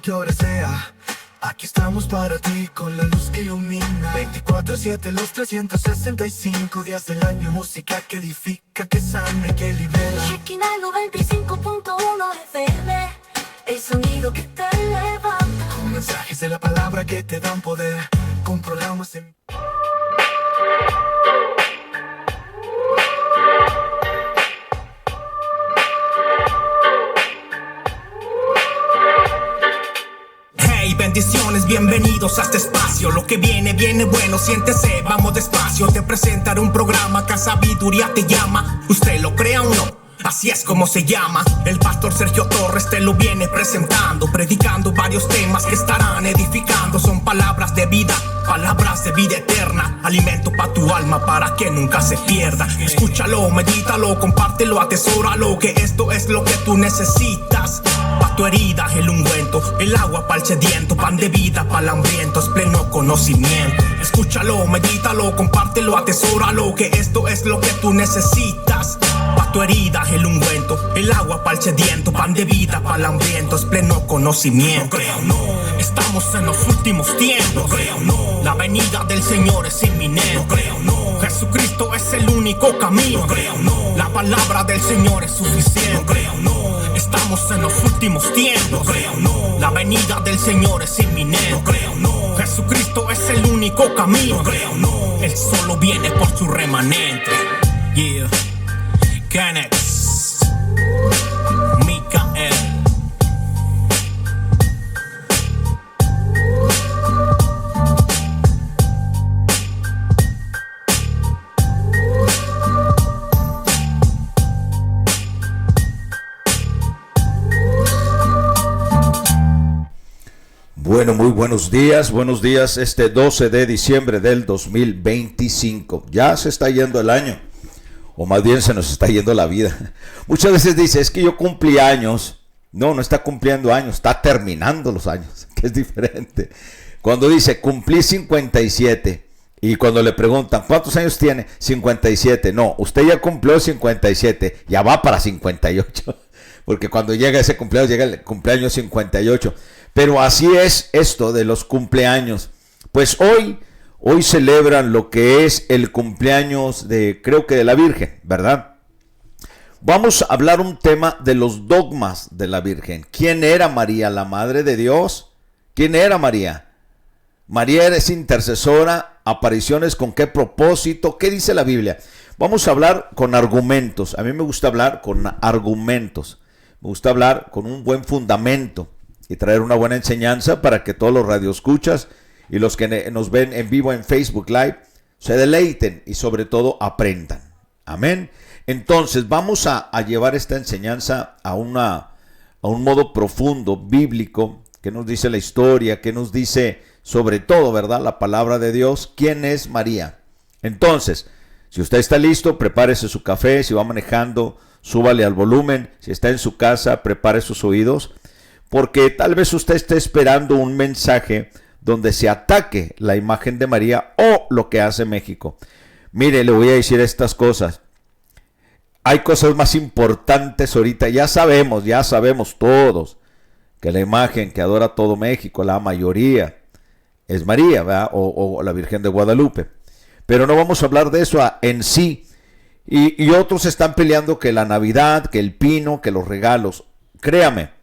que hora sea, aquí estamos para ti con la luz que ilumina. 24/7 los 365 días del año. Música que edifica, que sana, que libera. Shekinah 95.1 FM, el sonido que te levanta. Con mensajes de la palabra que te dan poder, con programas en... Bendiciones, bienvenidos a este espacio. Lo que viene, viene bueno, siéntese, vamos despacio. Te presentaré un programa que a sabiduría te llama. Usted lo crea o no, así es como se llama. El pastor Sergio Torres te lo viene presentando, predicando varios temas que estarán edificando. Son palabras de vida eterna, alimento para tu alma para que nunca se pierda. Escúchalo, medítalo, compártelo, atesóralo, que esto es lo que tú necesitas. Pa' tu herida el ungüento, el agua pa'l sediento, pan de vida pa'l hambriento, es pleno conocimiento. Escúchalo, medítalo, compártelo, atesóralo, que esto es lo que tú necesitas. Pa' tu herida el ungüento, el agua pa'l sediento, pan de vida pa'l hambriento, es pleno conocimiento. No creo, no, estamos en los últimos tiempos. No creo, no, la venida del Señor es inminente. No creo, no, Jesucristo es el único camino. No creo, no, la palabra del Señor es suficiente. No creo, no, estamos en los últimos tiempos. No creo, no, la venida del Señor es inminente. No creo, no, Jesucristo es el único camino. No creo, no, Él solo viene por su remanente. Yeah, Canex, Micael. Bueno, muy buenos días, este 12 de diciembre del 2025, ya se está yendo el año, o más bien se nos está yendo la vida. Muchas veces dice, es que yo cumplí años. No está cumpliendo años, está terminando los años, que es diferente. Cuando dice, cumplí 57, y cuando le preguntan, ¿cuántos años tiene? 57, no, usted ya cumplió 57, ya va para 58, porque cuando llega ese cumpleaños, llega el cumpleaños 58. Pero así es esto de los cumpleaños. Pues hoy celebran lo que es el cumpleaños creo que de la Virgen, ¿verdad? Vamos a hablar un tema de los dogmas de la Virgen. ¿Quién era María, la Madre de Dios? ¿Quién era María? María es intercesora, apariciones, ¿con qué propósito? ¿Qué dice la Biblia? Vamos a hablar con argumentos. A mí me gusta hablar con argumentos. Me gusta hablar con un buen fundamento y traer una buena enseñanza para que todos los radioescuchas y los que nos ven en vivo en Facebook Live se deleiten y sobre todo aprendan. Amén. Entonces vamos a llevar esta enseñanza a un modo profundo, bíblico, que nos dice la historia, que nos dice sobre todo, ¿verdad? La palabra de Dios. ¿Quién es María? Entonces, si usted está listo, prepárese su café. Si va manejando, súbale al volumen. Si está en su casa, prepare sus oídos, porque tal vez usted esté esperando un mensaje donde se ataque la imagen de María o lo que hace México. Mire, le voy a decir estas cosas. Hay cosas más importantes ahorita. Ya sabemos todos que la imagen que adora todo México, la mayoría, es María, ¿verdad? O la Virgen de Guadalupe. Pero no vamos a hablar de eso en sí. Y otros están peleando que la Navidad, que el pino, que los regalos. Créame.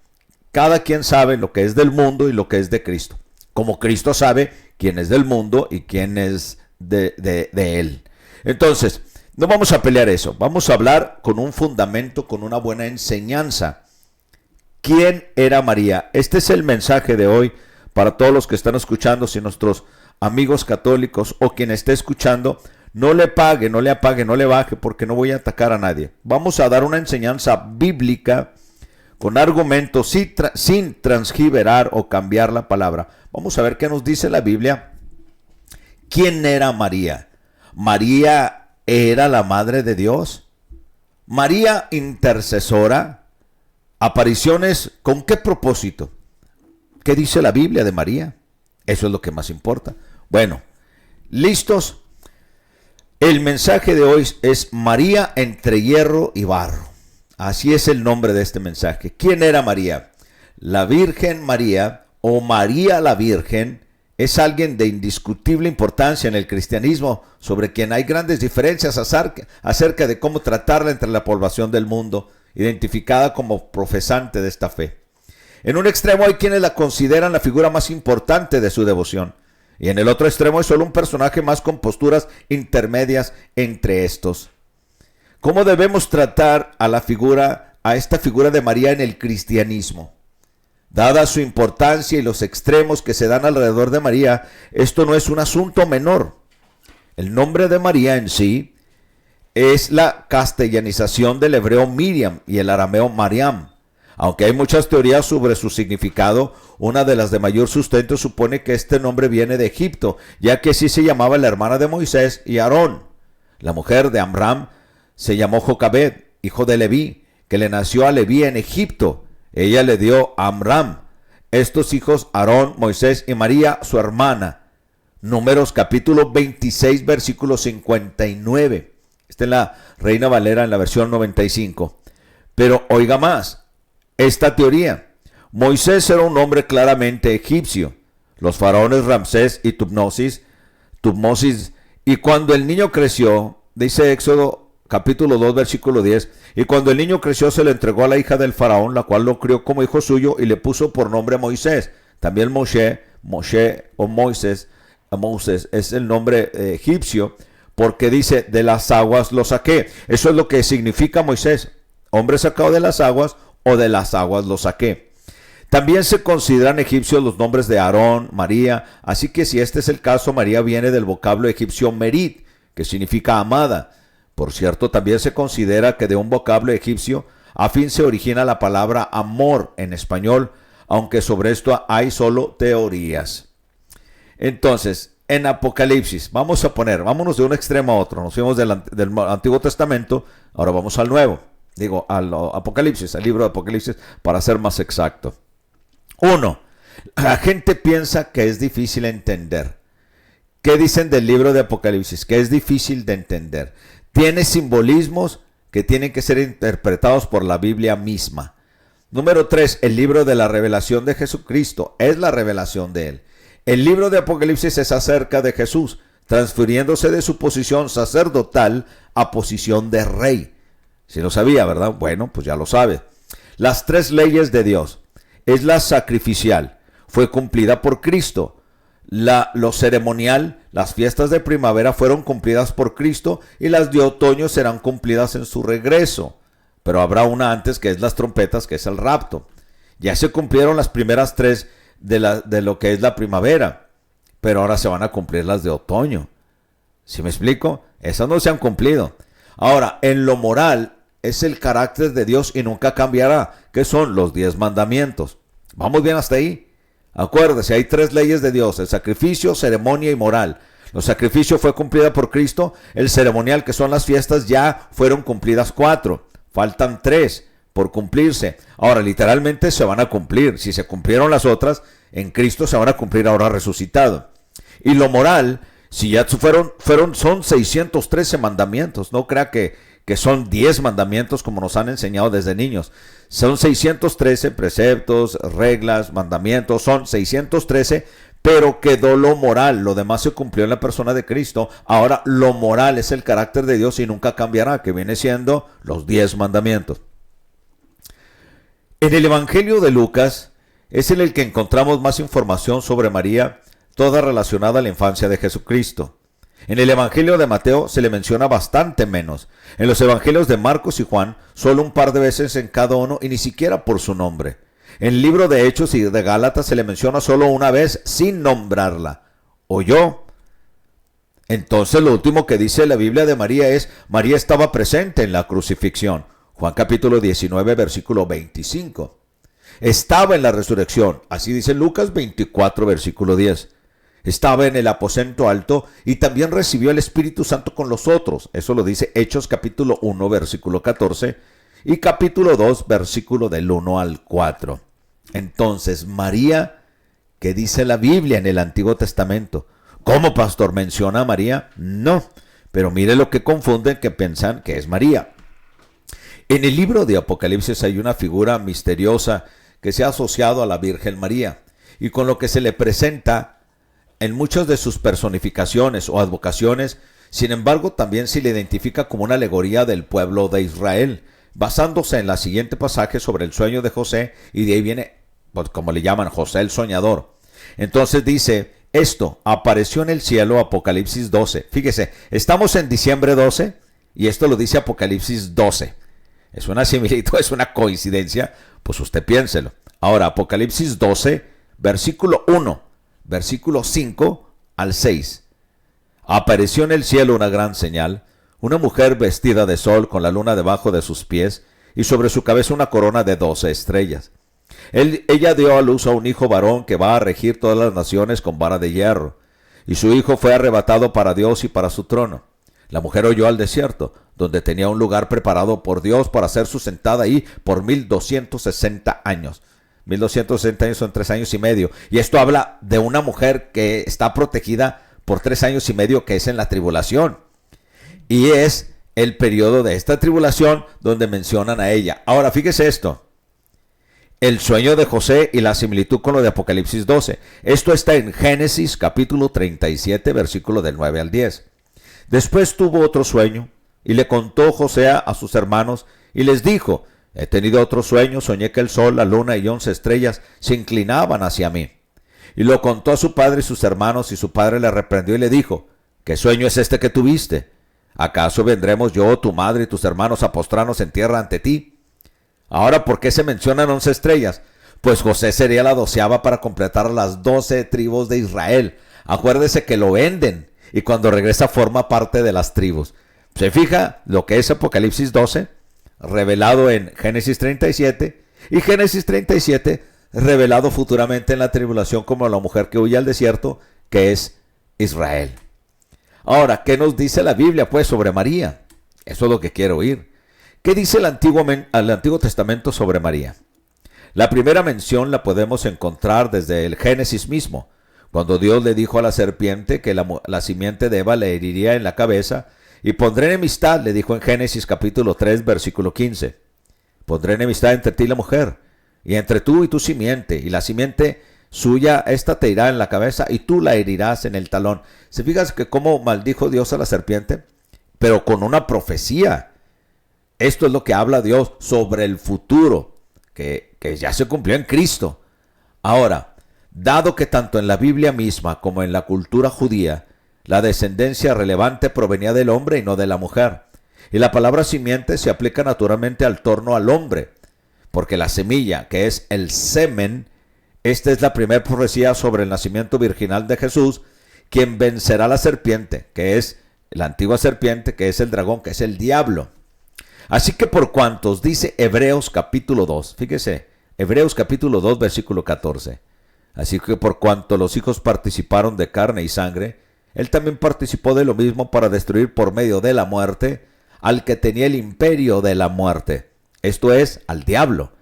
Cada quien sabe lo que es del mundo y lo que es de Cristo. Como Cristo sabe quién es del mundo y quién es de Él. Entonces, no vamos a pelear eso. Vamos a hablar con un fundamento, con una buena enseñanza. ¿Quién era María? Este es el mensaje de hoy para todos los que están escuchando. Si nuestros amigos católicos o quien esté escuchando, no le apague, no le baje, porque no voy a atacar a nadie. Vamos a dar una enseñanza bíblica con argumentos, sin transgiverar o cambiar la palabra. Vamos a ver qué nos dice la Biblia. ¿Quién era María? María era la Madre de Dios. María intercesora. Apariciones, ¿con qué propósito? ¿Qué dice la Biblia de María? Eso es lo que más importa. Bueno, ¿listos? El mensaje de hoy es María entre hierro y barro. Así es el nombre de este mensaje. ¿Quién era María? La Virgen María o María la Virgen es alguien de indiscutible importancia en el cristianismo, sobre quien hay grandes diferencias acerca de cómo tratarla entre la población del mundo, identificada como profesante de esta fe. En un extremo hay quienes la consideran la figura más importante de su devoción, y en el otro extremo es solo un personaje más con posturas intermedias entre estos. ¿Cómo debemos tratar a esta figura de María en el cristianismo? Dada su importancia y los extremos que se dan alrededor de María, esto no es un asunto menor. El nombre de María en sí es la castellanización del hebreo Miriam y el arameo Mariam. Aunque hay muchas teorías sobre su significado, una de las de mayor sustento supone que este nombre viene de Egipto, ya que así se llamaba la hermana de Moisés y Aarón. La mujer de Amram se llamó Jocabed, hijo de Leví, que le nació a Leví en Egipto. Ella le dio a Amram estos hijos, Aarón, Moisés y María, su hermana. Números capítulo 26, versículo 59. Esta es la Reina Valera en la versión 95. Pero oiga más, esta teoría. Moisés era un hombre claramente egipcio. Los faraones Ramsés y Tutmosis, y cuando el niño creció, dice Éxodo capítulo 2, versículo 10, y cuando el niño creció se le entregó a la hija del faraón, la cual lo crió como hijo suyo y le puso por nombre Moisés. También Moshe o Moisés es el nombre egipcio, porque dice, de las aguas lo saqué. Eso es lo que significa Moisés, hombre sacado de las aguas, o de las aguas lo saqué. También se consideran egipcios los nombres de Aarón, María, así que si este es el caso, María viene del vocablo egipcio merit, que significa amada. Por cierto, también se considera que de un vocablo egipcio afín se origina la palabra amor en español, aunque sobre esto hay solo teorías. Entonces, en Apocalipsis, vámonos de un extremo a otro. Nos fuimos del Antiguo Testamento, ahora vamos al Nuevo. Al Apocalipsis, al libro de Apocalipsis, para ser más exacto. 1. La gente piensa que es difícil entender. ¿Qué dicen del libro de Apocalipsis? Que es difícil de entender. Tiene simbolismos que tienen que ser interpretados por la Biblia misma. Número 3. El libro de la revelación de Jesucristo es la revelación de Él. El libro de Apocalipsis es acerca de Jesús, transfiriéndose de su posición sacerdotal a posición de rey. Si lo sabía, ¿verdad? Bueno, pues ya lo sabe. Las 3 leyes de Dios. Es la sacrificial. Fue cumplida por Cristo. Lo ceremonial, las fiestas de primavera fueron cumplidas por Cristo y las de otoño serán cumplidas en su regreso. Pero habrá una antes, que es las trompetas, que es el rapto. Ya se cumplieron las primeras 3 de lo que es la primavera, pero ahora se van a cumplir las de otoño. ¿Sí me explico? Esas no se han cumplido. Ahora, en lo moral, es el carácter de Dios y nunca cambiará, que son los 10 mandamientos. ¿Vamos bien hasta ahí? Acuérdese, hay 3 leyes de Dios: el sacrificio, ceremonia y moral. El sacrificio fue cumplida por Cristo, el ceremonial, que son las fiestas, ya fueron cumplidas 4. Faltan 3 por cumplirse. Ahora, literalmente se van a cumplir. Si se cumplieron las otras, en Cristo se van a cumplir ahora resucitado. Y lo moral, si ya son 613 mandamientos. No crea que son 10 mandamientos como nos han enseñado desde niños. Son 613 preceptos, reglas, mandamientos, son 613, pero quedó lo moral. Lo demás se cumplió en la persona de Cristo. Ahora lo moral es el carácter de Dios y nunca cambiará, que viene siendo los 10 mandamientos. En el Evangelio de Lucas es en el que encontramos más información sobre María, toda relacionada a la infancia de Jesucristo. En el Evangelio de Mateo se le menciona bastante menos. En los Evangelios de Marcos y Juan, solo un par de veces en cada uno y ni siquiera por su nombre. En el libro de Hechos y de Gálatas se le menciona solo una vez sin nombrarla. ¿Oyó? Entonces lo último que dice la Biblia de María es: María estaba presente en la crucifixión. Juan capítulo 19, versículo 25. Estaba en la resurrección. Así dice Lucas 24, versículo 10. Estaba en el aposento alto y también recibió el Espíritu Santo con los otros. Eso lo dice Hechos capítulo 1, versículo 14 y capítulo 2, versículo del 1 al 4. Entonces, María, ¿qué dice la Biblia en el Antiguo Testamento? ¿Cómo, pastor, menciona a María? No, pero mire lo que confunden, que piensan que es María. En el libro de Apocalipsis hay una figura misteriosa que se ha asociado a la Virgen María. y con lo que se le presenta en muchas de sus personificaciones o advocaciones. Sin embargo, también se le identifica como una alegoría del pueblo de Israel, basándose en la siguiente pasaje sobre el sueño de José, y de ahí viene, pues, como le llaman, José el soñador. Entonces dice, esto apareció en el cielo, Apocalipsis 12. Fíjese, estamos en diciembre 12 y esto lo dice Apocalipsis 12. Es una similitud, es una coincidencia, pues usted piénselo. Ahora, Apocalipsis 12, versículo 1, versículo 5 al 6. Apareció en el cielo una gran señal, una mujer vestida de sol con la luna debajo de sus pies y sobre su cabeza una corona de 12 estrellas. Ella dio a luz a un hijo varón que va a regir todas las naciones con vara de hierro, y su hijo fue arrebatado para Dios y para su trono. La mujer huyó al desierto, donde tenía un lugar preparado por Dios para ser sustentada ahí por 1260 años. 1260 años son 3 años y medio. Y esto habla de una mujer que está protegida por 3 años y medio, que es en la tribulación. Y es el periodo de esta tribulación donde mencionan a ella. Ahora, fíjese esto. El sueño de José y la similitud con lo de Apocalipsis 12. Esto está en Génesis capítulo 37, versículo del 9 al 10. Después tuvo otro sueño, y le contó José a sus hermanos, y les dijo, he tenido otro sueño, soñé que el sol, la luna y 11 estrellas se inclinaban hacia mí. Y lo contó a su padre y sus hermanos, y su padre le reprendió y le dijo, ¿qué sueño es este que tuviste? ¿Acaso vendremos yo, tu madre y tus hermanos a postrarnos en tierra ante ti? Ahora, ¿por qué se mencionan 11 estrellas? Pues José sería la 12ª para completar las 12 tribus de Israel. Acuérdese que lo venden y cuando regresa forma parte de las tribus. ¿Se fija lo que es Apocalipsis 12? Revelado en Génesis 37 y Génesis 37 revelado futuramente en la tribulación como la mujer que huye al desierto, que es Israel. Ahora, ¿qué nos dice la Biblia pues sobre María? Eso es lo que quiero oír. ¿Qué dice el Antiguo Testamento sobre María? La primera mención la podemos encontrar desde el Génesis mismo, cuando Dios le dijo a la serpiente que la simiente de Eva le heriría en la cabeza, y pondré enemistad, le dijo en Génesis capítulo 3, versículo 15. Pondré enemistad entre ti y la mujer, y entre tú y tu simiente, y la simiente suya, esta te irá en la cabeza, y tú la herirás en el talón. ¿Se fijan que cómo maldijo Dios a la serpiente? Pero con una profecía. Esto es lo que habla Dios sobre el futuro, que ya se cumplió en Cristo. Ahora, dado que tanto en la Biblia misma como en la cultura judía, la descendencia relevante provenía del hombre y no de la mujer, y la palabra simiente se aplica naturalmente al torno al hombre, porque la semilla, que es el semen, esta es la primera profecía sobre el nacimiento virginal de Jesús, quien vencerá a la serpiente, que es la antigua serpiente, que es el dragón, que es el diablo. Así que por cuantos, dice Hebreos capítulo 2, fíjese, Hebreos capítulo 2, versículo 14. Así que por cuanto los hijos participaron de carne y sangre, él también participó de lo mismo para destruir por medio de la muerte al que tenía el imperio de la muerte. Esto es, al diablo.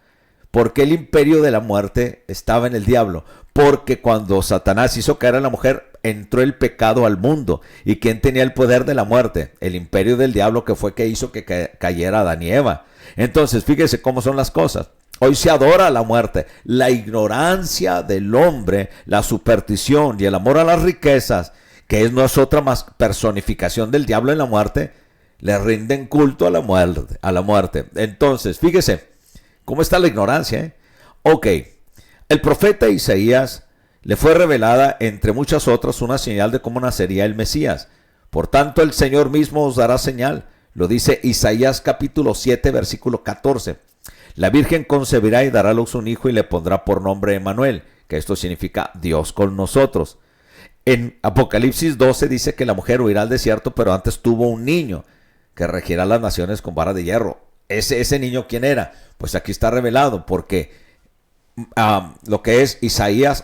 ¿Por qué el imperio de la muerte estaba en el diablo? Porque cuando Satanás hizo caer a la mujer, entró el pecado al mundo. ¿Y quién tenía el poder de la muerte? El imperio del diablo, que fue que hizo que cayera Adán y Eva. Entonces, fíjese cómo son las cosas. Hoy se adora la muerte. La ignorancia del hombre, la superstición y el amor a las riquezas, que no es otra más personificación del diablo en la muerte, le rinden culto a la muerte. Entonces, fíjese cómo está la ignorancia. Ok, el profeta Isaías le fue revelada, entre muchas otras, una señal de cómo nacería el Mesías. Por tanto, el Señor mismo os dará señal. Lo dice Isaías capítulo 7, versículo 14. La Virgen concebirá y dará a luz un hijo y le pondrá por nombre Emmanuel, que esto significa Dios con nosotros. En Apocalipsis 12 dice que la mujer huirá al desierto, pero antes tuvo un niño que regirá las naciones con vara de hierro. Ese niño, ¿quién era? Pues aquí está revelado, porque lo que es Isaías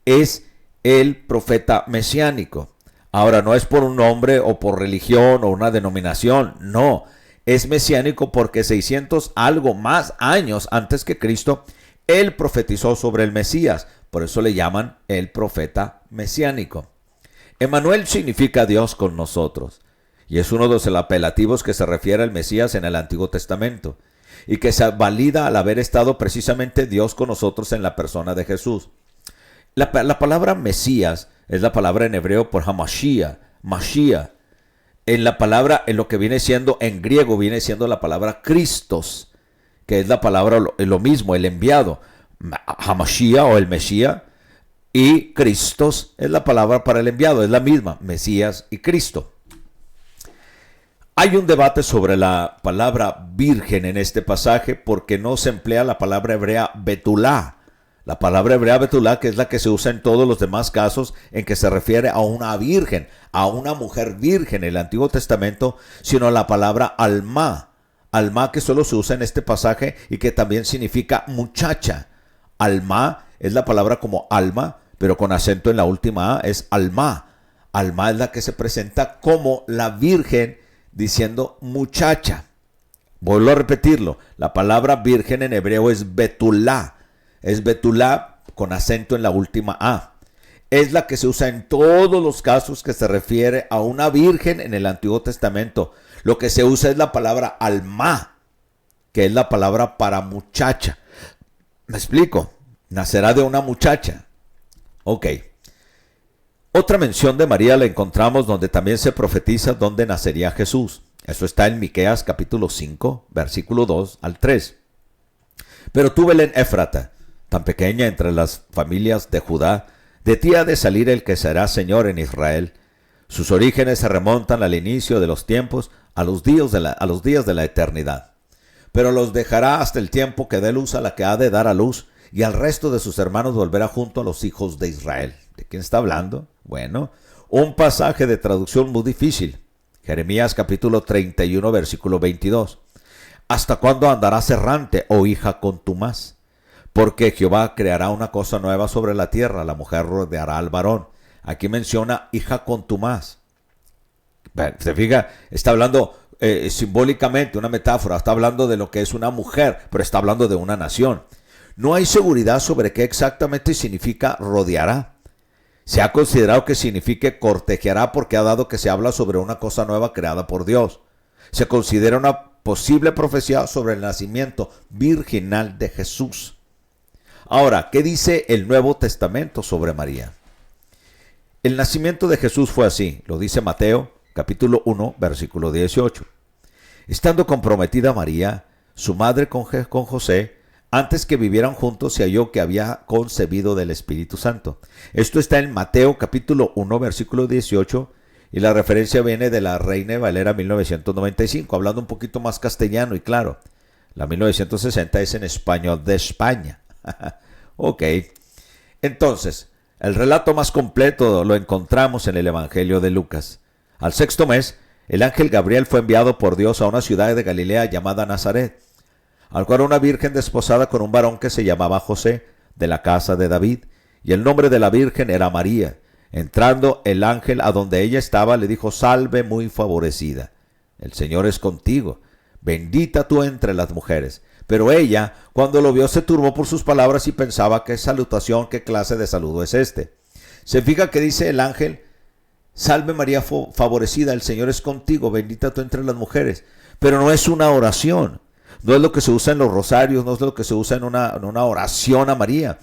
es el profeta mesiánico. Ahora, no es por un nombre o por religión o una denominación, no. Es mesiánico porque 600 algo más años antes que Cristo, él profetizó sobre el Mesías. Por eso le llaman el profeta mesiánico. Emmanuel significa Dios con nosotros, y es uno de los apelativos que se refiere al Mesías en el Antiguo Testamento. y que se valida al haber estado precisamente Dios con nosotros en la persona de Jesús. La palabra Mesías es la palabra en hebreo por Hamashiach, Mashiach. En lo que viene siendo en griego viene siendo la palabra Christos, que es la palabra lo mismo, el enviado. Hamashiach o el Mesías, y Christos es la palabra para el enviado, es la misma, Mesías y Cristo. Hay un debate sobre la palabra virgen en este pasaje porque no se emplea la palabra hebrea betulá. La palabra hebrea betulá, que es la que se usa en todos los demás casos en que se refiere a una virgen, a una mujer virgen en el Antiguo Testamento, sino la palabra alma. Alma, que solo se usa en este pasaje y que también significa muchacha. Alma es la palabra como alma, pero con acento en la última A, es alma. Alma es la que se presenta como la virgen diciendo muchacha. Vuelvo a repetirlo, la palabra virgen en hebreo es betulá. Es betulá con acento en la última A. Es la que se usa en todos los casos que se refiere a una virgen en el Antiguo Testamento. Lo que se usa es la palabra alma, que es la palabra para muchacha. ¿Me explico? Nacerá de una muchacha. Ok. Otra mención de María la encontramos donde también se profetiza dónde nacería Jesús. Eso está en Miqueas capítulo 5, versículo 2 al 3. Pero tú, Belén Éfrata, tan pequeña entre las familias de Judá, de ti ha de salir el que será Señor en Israel. Sus orígenes se remontan al inicio de los tiempos, a los días de la eternidad. Pero los dejará hasta el tiempo que dé luz a la que ha de dar a luz, y al resto de sus hermanos volverá junto a los hijos de Israel. ¿De quién está hablando? Bueno, un pasaje de traducción muy difícil. Jeremías capítulo 31, versículo 22. ¿Hasta cuándo andarás errante, oh hija contumaz? Porque Jehová creará una cosa nueva sobre la tierra, la mujer rodeará al varón. Aquí menciona hija contumaz. Se fija, está hablando simbólicamente, una metáfora, está hablando de lo que es una mujer, pero está hablando de una nación. No hay seguridad sobre qué exactamente significa rodeará. Se ha considerado que signifique cortejará porque ha dado que se habla sobre una cosa nueva creada por Dios. Se considera una posible profecía sobre el nacimiento virginal de Jesús. Ahora, ¿qué dice el Nuevo Testamento sobre María? El nacimiento de Jesús fue así, lo dice Mateo, capítulo 1, versículo 18. Estando comprometida María, su madre con José, antes que vivieran juntos se halló que había concebido del Espíritu Santo. Esto está en Mateo capítulo 1, versículo 18, y la referencia viene de la Reina Valera 1995, hablando un poquito más castellano y claro. La 1960 es en español de España. Ok. Entonces, el relato más completo lo encontramos en el Evangelio de Lucas. Al sexto mes, el ángel Gabriel fue enviado por Dios a una ciudad de Galilea llamada Nazaret, al cual una virgen desposada con un varón que se llamaba José, de la casa de David, y el nombre de la virgen era María. Entrando el ángel a donde ella estaba, le dijo: salve muy favorecida, el Señor es contigo, bendita tú entre las mujeres. Pero ella, cuando lo vio, se turbó por sus palabras y pensaba: qué salutación, qué clase de saludo es este. Se fija que dice el ángel: salve María favorecida, el Señor es contigo, bendita tú entre las mujeres. Pero no es una oración. No es lo que se usa en los rosarios, no es lo que se usa en una oración a María.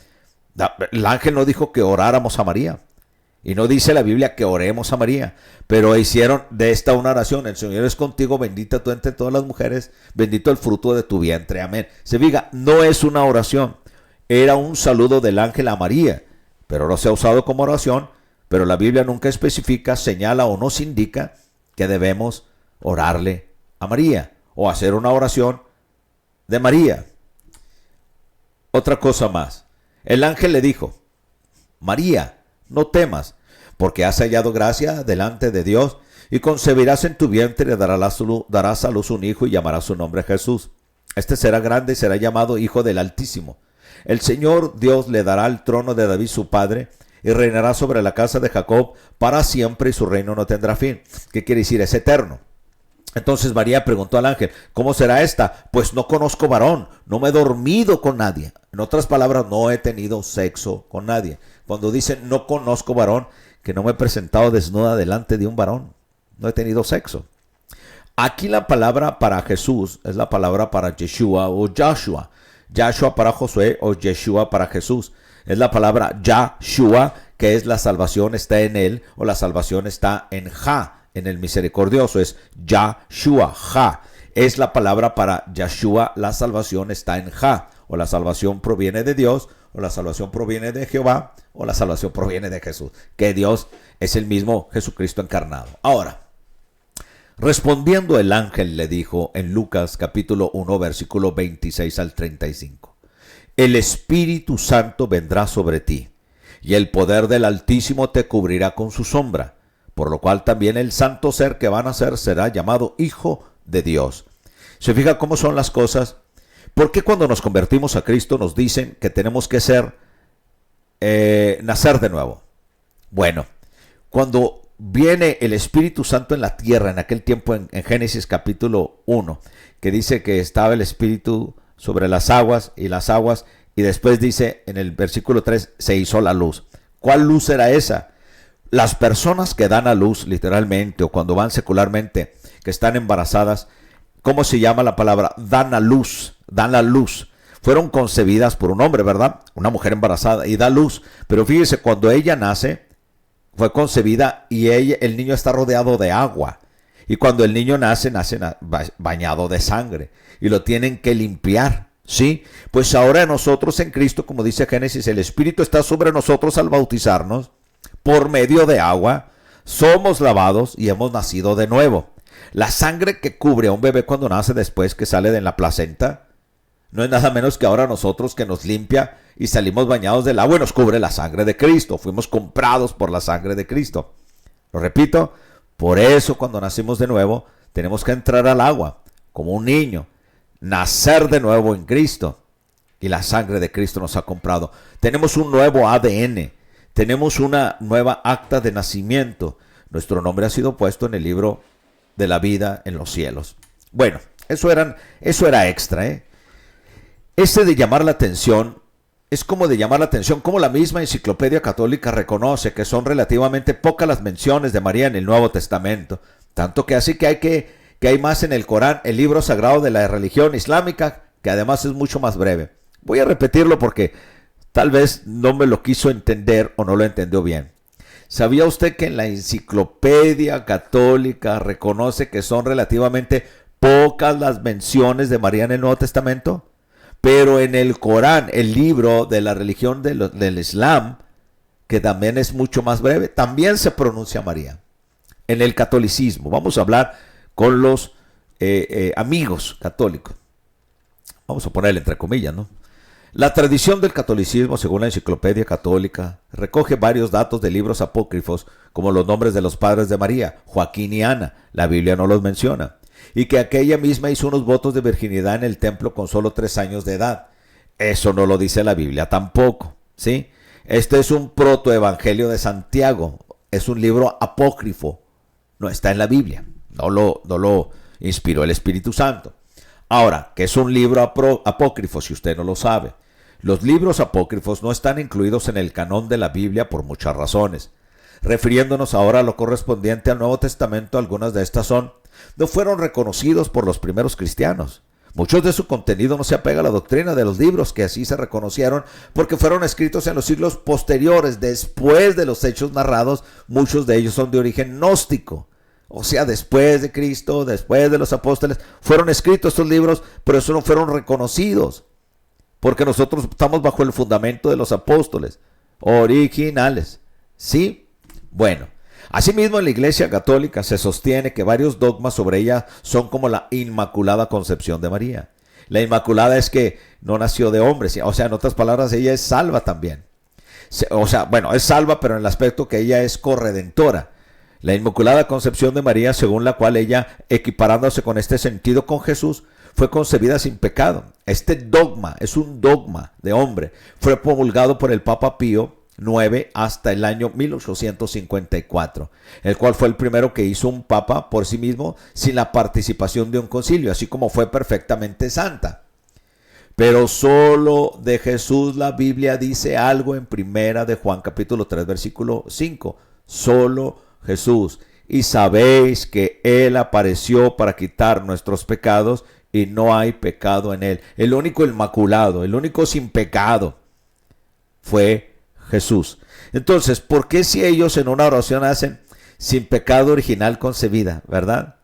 El ángel no dijo que oráramos a María. Y no dice la Biblia que oremos a María. Pero hicieron de esta una oración: el Señor es contigo, bendita tú entre todas las mujeres, bendito el fruto de tu vientre. Amén. Se diga, no es una oración. Era un saludo del ángel a María. Pero no se ha usado como oración. Pero la Biblia nunca especifica, señala o nos indica que debemos orarle a María o hacer una oración de María. Otra cosa más. El ángel le dijo: María, no temas, porque has hallado gracia delante de Dios, y concebirás en tu vientre y darás a luz un hijo, y llamarás su nombre Jesús. Este será grande y será llamado Hijo del Altísimo. El Señor Dios le dará el trono de David su padre, y reinará sobre la casa de Jacob para siempre, y su reino no tendrá fin. ¿Qué quiere decir? Es eterno. Entonces María preguntó al ángel: ¿cómo será esta? Pues no conozco varón, no me he dormido con nadie. En otras palabras, no he tenido sexo con nadie. Cuando dicen no conozco varón, que no me he presentado desnuda delante de un varón. No he tenido sexo. Aquí la palabra para Jesús es la palabra para Yeshua o Joshua. Joshua para Josué o Yeshua para Jesús. Es la palabra Yahshua, que es la salvación está en él, o la salvación está en Ja, en el misericordioso. Es Yahshua, Ja. Es la palabra para Yahshua, la salvación está en Ja. O la salvación proviene de Dios, o la salvación proviene de Jehová, o la salvación proviene de Jesús. Que Dios es el mismo Jesucristo encarnado. Ahora, respondiendo el ángel le dijo en Lucas capítulo 1 versículo 26 al 35. El Espíritu Santo vendrá sobre ti, y el poder del Altísimo te cubrirá con su sombra, por lo cual también el santo ser que va a nacer será llamado Hijo de Dios. ¿Se fija cómo son las cosas? ¿Por qué cuando nos convertimos a Cristo nos dicen que tenemos que nacer de nuevo? Bueno, cuando viene el Espíritu Santo en la tierra, en aquel tiempo en Génesis capítulo 1, que dice que estaba el Espíritu sobre las aguas, y después dice en el versículo 3, se hizo la luz. ¿Cuál luz era esa? Las personas que dan a luz literalmente, o cuando van secularmente, que están embarazadas, ¿cómo se llama la palabra? Dan la luz. Fueron concebidas por un hombre, ¿verdad? Una mujer embarazada y da luz. Pero fíjese, cuando ella nace, fue concebida y el niño está rodeado de agua. Y cuando el niño nace bañado de sangre. Y lo tienen que limpiar, ¿sí? Pues ahora nosotros en Cristo, como dice Génesis, el Espíritu está sobre nosotros al bautizarnos. Por medio de agua, somos lavados y hemos nacido de nuevo. La sangre que cubre a un bebé cuando nace después que sale de la placenta, no es nada menos que ahora nosotros que nos limpia y salimos bañados del agua y nos cubre la sangre de Cristo. Fuimos comprados por la sangre de Cristo. Lo repito, por eso cuando nacimos de nuevo tenemos que entrar al agua como un niño, nacer de nuevo en Cristo, y la sangre de Cristo nos ha comprado. Tenemos un nuevo ADN, tenemos una nueva acta de nacimiento. Nuestro nombre ha sido puesto en el libro de la vida en los cielos. Bueno, eso era extra, ¿eh? Ese de llamar la atención es como de llamar la atención, como la misma Enciclopedia Católica reconoce que son relativamente pocas las menciones de María en el Nuevo Testamento, tanto que así que hay más en el Corán, el libro sagrado de la religión islámica, que además es mucho más breve. Voy a repetirlo porque tal vez no me lo quiso entender o no lo entendió bien. ¿Sabía usted que en la Enciclopedia Católica reconoce que son relativamente pocas las menciones de María en el Nuevo Testamento? Pero en el Corán, el libro de la religión del Islam, que también es mucho más breve, también se pronuncia María. En el catolicismo, vamos a hablar con los amigos católicos. Vamos a ponerle entre comillas, ¿no? La tradición del catolicismo, según la Enciclopedia Católica, recoge varios datos de libros apócrifos, como los nombres de los padres de María, Joaquín y Ana. La Biblia no los menciona. Y que aquella misma hizo unos votos de virginidad en el templo con solo 3 años de edad. Eso no lo dice la Biblia tampoco, ¿sí? Este es un protoevangelio de Santiago. Es un libro apócrifo. No está en la Biblia. No lo inspiró el Espíritu Santo. Ahora, ¿qué es un libro apócrifo si usted no lo sabe? Los libros apócrifos no están incluidos en el canón de la Biblia por muchas razones. Refiriéndonos ahora a lo correspondiente al Nuevo Testamento, algunas de estas no fueron reconocidos por los primeros cristianos. Muchos de su contenido no se apega a la doctrina de los libros que así se reconocieron porque fueron escritos en los siglos posteriores, después de los hechos narrados. Muchos de ellos son de origen gnóstico. O sea, después de Cristo, después de los apóstoles, fueron escritos estos libros, pero eso no fueron reconocidos. Porque nosotros estamos bajo el fundamento de los apóstoles originales. ¿Sí? Bueno, asimismo en la Iglesia Católica se sostiene que varios dogmas sobre ella son como la Inmaculada Concepción de María. La Inmaculada es que no nació de hombres, o sea, en otras palabras, ella es salva también. O sea, bueno, es salva, pero en el aspecto que ella es corredentora. La Inmaculada Concepción de María, según la cual ella, equiparándose con este sentido con Jesús, fue concebida sin pecado. Este dogma es un dogma de hombre. Fue promulgado por el Papa Pío IX hasta el año 1854, el cual fue el primero que hizo un papa por sí mismo sin la participación de un concilio, así como fue perfectamente santa. Pero solo de Jesús la Biblia dice algo en Primera de Juan capítulo 3 versículo 5. Solo Jesús. y sabéis que Él apareció para quitar nuestros pecados y no hay pecado en Él. El único inmaculado, el único sin pecado fue Jesús. Entonces, ¿por qué si ellos en una oración hacen sin pecado original concebida, verdad?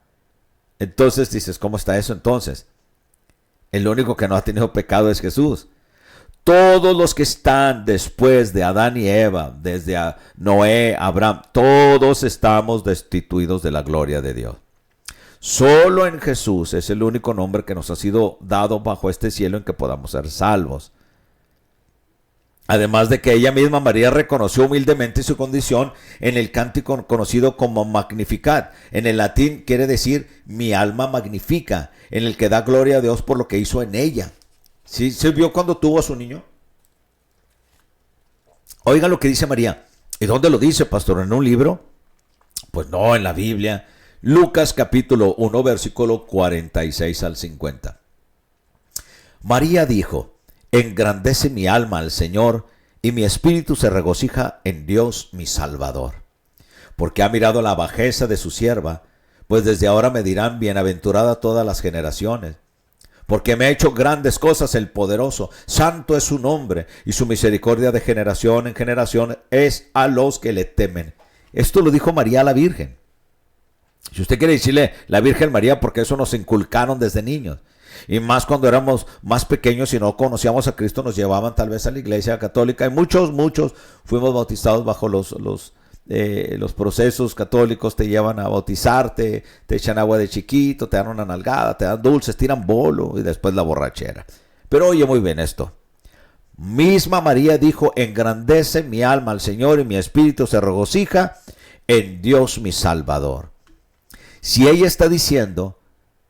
Entonces dices, ¿cómo está eso entonces? El único que no ha tenido pecado es Jesús. Todos los que están después de Adán y Eva, desde Noé, Abraham, todos estamos destituidos de la gloria de Dios. Solo en Jesús es el único nombre que nos ha sido dado bajo este cielo en que podamos ser salvos. Además de que ella misma, María, reconoció humildemente su condición en el cántico conocido como Magnificat. En el latín quiere decir mi alma magnifica, en el que da gloria a Dios por lo que hizo en ella. ¿Sí? ¿Se vio cuando tuvo a su niño? Oiga lo que dice María. ¿Y dónde lo dice, pastor? ¿En un libro? Pues no, en la Biblia. Lucas capítulo 1, versículo 46 al 50. María dijo: engrandece mi alma al Señor, y mi espíritu se regocija en Dios mi Salvador. Porque ha mirado la bajeza de su sierva, pues desde ahora me dirán bienaventurada todas las generaciones. Porque me ha hecho grandes cosas el poderoso, santo es su nombre, y su misericordia de generación en generación es a los que le temen. Esto lo dijo María a la Virgen. Si usted quiere decirle la Virgen María, porque eso nos inculcaron desde niños. Y más cuando éramos más pequeños y no conocíamos a Cristo, nos llevaban tal vez a la iglesia católica. Y muchos fuimos bautizados bajo los procesos católicos. Te llevan a bautizarte, te echan agua de chiquito, te dan una nalgada, te dan dulces, tiran bolo y después la borrachera. Pero oye muy bien esto. Misma María dijo: engrandece mi alma al Señor y mi espíritu se regocija en Dios mi Salvador. Si ella está diciendo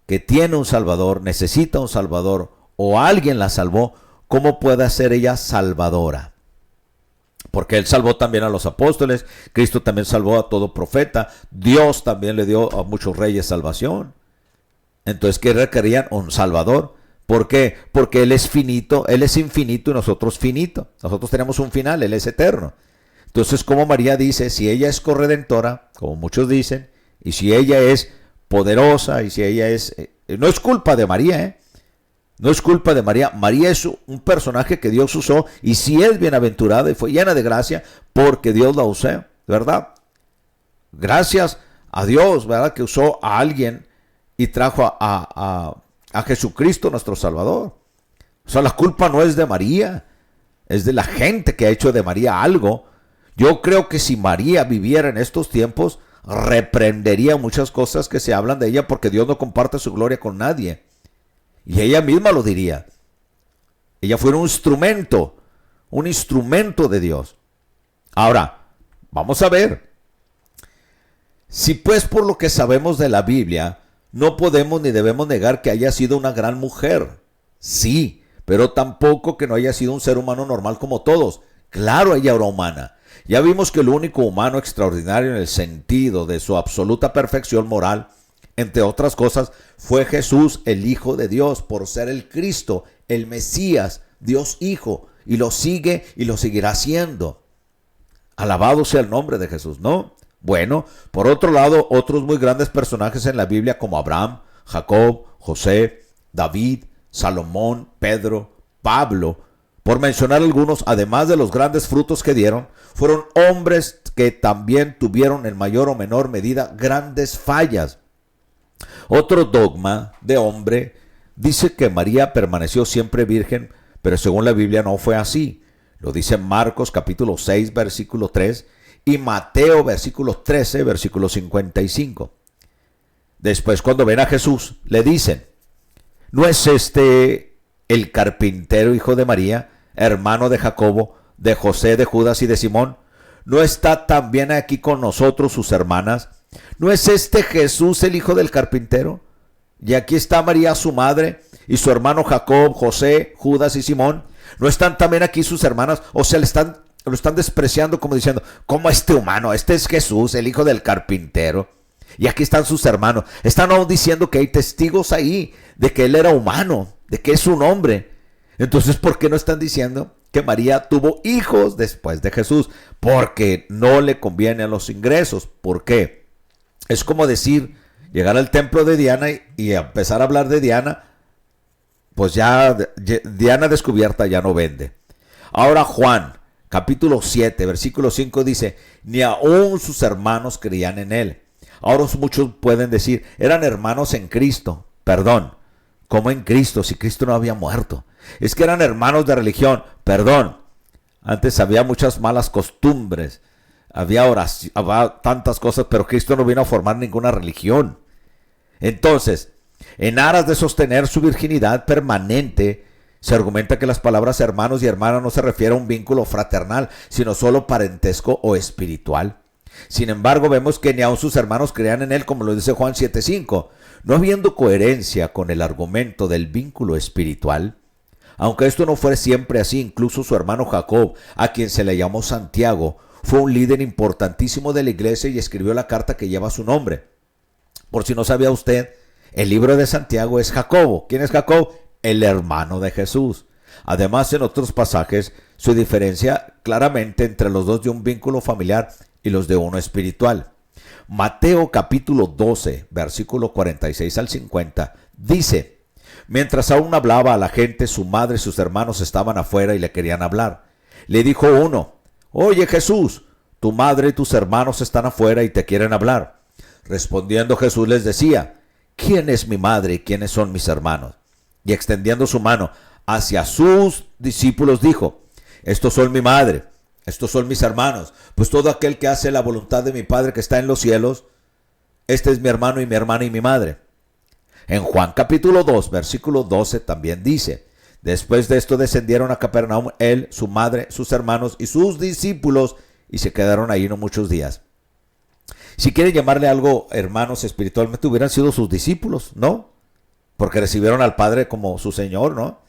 que tiene un Salvador, necesita un Salvador, o alguien la salvó, ¿cómo puede ser ella salvadora? Porque Él salvó también a los apóstoles, Cristo también salvó a todo profeta, Dios también le dio a muchos reyes salvación. Entonces, ¿qué requerían? Un Salvador. ¿Por qué? Porque Él es finito, Él es infinito y nosotros finito. Nosotros tenemos un final, Él es eterno. Entonces, como María dice, si ella es corredentora, como muchos dicen, y si ella es poderosa, y si ella es... no es culpa de María, no es culpa de María. María es un personaje que Dios usó, y si es bienaventurada y fue llena de gracia, porque Dios la usó, ¿verdad? Gracias a Dios, ¿verdad? Que usó a alguien y trajo a Jesucristo nuestro Salvador. O sea, la culpa no es de María, es de la gente que ha hecho de María algo. Yo creo que si María viviera en estos tiempos, reprendería muchas cosas que se hablan de ella, porque Dios no comparte su gloria con nadie. Y ella misma lo diría. Ella fue un instrumento de Dios. Ahora, vamos a ver. Si pues por lo que sabemos de la Biblia, no podemos ni debemos negar que haya sido una gran mujer. Sí, pero tampoco que no haya sido un ser humano normal como todos. Claro, ella era humana. Ya vimos que el único humano extraordinario en el sentido de su absoluta perfección moral, entre otras cosas, fue Jesús, el Hijo de Dios, por ser el Cristo, el Mesías, Dios Hijo, y lo sigue y lo seguirá siendo. Alabado sea el nombre de Jesús, ¿no? Bueno, por otro lado, otros muy grandes personajes en la Biblia como Abraham, Jacob, José, David, Salomón, Pedro, Pablo, por mencionar algunos, además de los grandes frutos que dieron, fueron hombres que también tuvieron en mayor o menor medida grandes fallas. Otro dogma de hombre dice que María permaneció siempre virgen, pero según la Biblia no fue así. Lo dice Marcos capítulo 6, versículo 3 y Mateo versículo 13, versículo 55. Después, cuando ven a Jesús, le dicen: ¿no es este el carpintero, hijo de María, hermano de Jacobo, de José, de Judas y de Simón? ¿No está también aquí con nosotros sus hermanas? ¿No es este Jesús el hijo del carpintero? Y aquí está María su madre, y su hermano Jacob, José, Judas y Simón. ¿No están también aquí sus hermanas? O sea, lo están despreciando, como diciendo: ¿cómo este humano? Este es Jesús, el hijo del carpintero. Y aquí están sus hermanos. Están aún diciendo que hay testigos ahí de que él era humano, de que es un hombre. Entonces, ¿por qué no están diciendo que María tuvo hijos después de Jesús? Porque no le convienen los ingresos. ¿Por qué? Es como decir, llegar al templo de Diana y empezar a hablar de Diana, pues ya Diana descubierta ya no vende. Ahora Juan, capítulo 7, versículo 5 dice, ni aun sus hermanos creían en él. Ahora muchos pueden decir, eran hermanos en Cristo. Perdón, ¿cómo en Cristo si Cristo no había muerto? Es que eran hermanos de religión. Perdón, antes había muchas malas costumbres, había oración, había tantas cosas, pero Cristo no vino a formar ninguna religión. Entonces, en aras de sostener su virginidad permanente, se argumenta que las palabras hermanos y hermanas no se refieren a un vínculo fraternal, sino solo parentesco o espiritual. Sin embargo, vemos que ni aun sus hermanos creían en él, como lo dice Juan 7:5, no habiendo coherencia con el argumento del vínculo espiritual. Aunque esto no fue siempre así, incluso su hermano Jacob, a quien se le llamó Santiago, fue un líder importantísimo de la iglesia y escribió la carta que lleva su nombre. Por si no sabía usted, el libro de Santiago es Jacobo. ¿Quién es Jacob? El hermano de Jesús. Además, en otros pasajes se diferencia claramente entre los dos de un vínculo familiar y los de uno espiritual. Mateo capítulo 12, versículo 46 al 50, dice, mientras aún hablaba a la gente, su madre y sus hermanos estaban afuera y le querían hablar. Le dijo uno, oye Jesús, tu madre y tus hermanos están afuera y te quieren hablar. Respondiendo Jesús les decía, ¿quién es mi madre y quiénes son mis hermanos? Y extendiendo su mano hacia sus discípulos dijo, estos son mi madre, estos son mis hermanos, pues todo aquel que hace la voluntad de mi Padre que está en los cielos, este es mi hermano y mi hermana y mi madre. En Juan capítulo 2, versículo 12 también dice, después de esto descendieron a Capernaum él, su madre, sus hermanos y sus discípulos y se quedaron ahí no muchos días. Si quieren llamarle algo hermanos espiritualmente, hubieran sido sus discípulos, ¿no? Porque recibieron al Padre como su Señor, ¿no?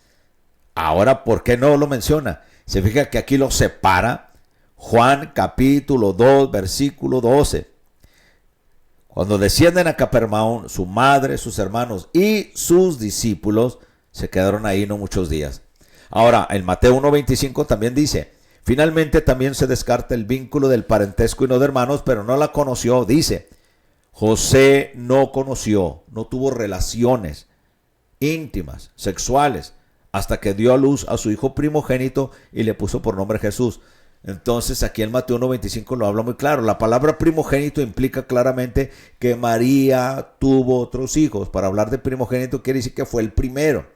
Ahora, ¿por qué no lo menciona? Se fija que aquí lo separa. Juan capítulo 2, versículo 12. Cuando descienden a Capernaum, su madre, sus hermanos y sus discípulos se quedaron ahí no muchos días. Ahora, en Mateo 1:25 también dice, finalmente también se descarta el vínculo del parentesco y no de hermanos, pero no la conoció, dice. José no conoció, no tuvo relaciones íntimas, sexuales, hasta que dio a luz a su hijo primogénito y le puso por nombre Jesús. Entonces aquí en Mateo 1:25 lo habla muy claro. La palabra primogénito implica claramente que María tuvo otros hijos. Para hablar de primogénito quiere decir que fue el primero,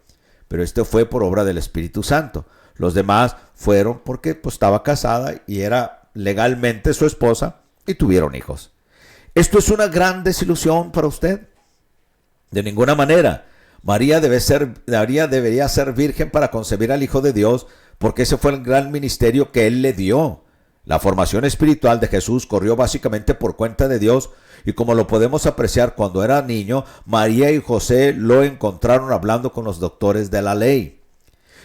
pero este fue por obra del Espíritu Santo. Los demás fueron porque pues, estaba casada y era legalmente su esposa y tuvieron hijos. ¿Esto es una gran desilusión para usted? De ninguna manera. María debería ser virgen para concebir al Hijo de Dios, porque ese fue el gran ministerio que Él le dio. La formación espiritual de Jesús corrió básicamente por cuenta de Dios, y como lo podemos apreciar cuando era niño, María y José lo encontraron hablando con los doctores de la ley.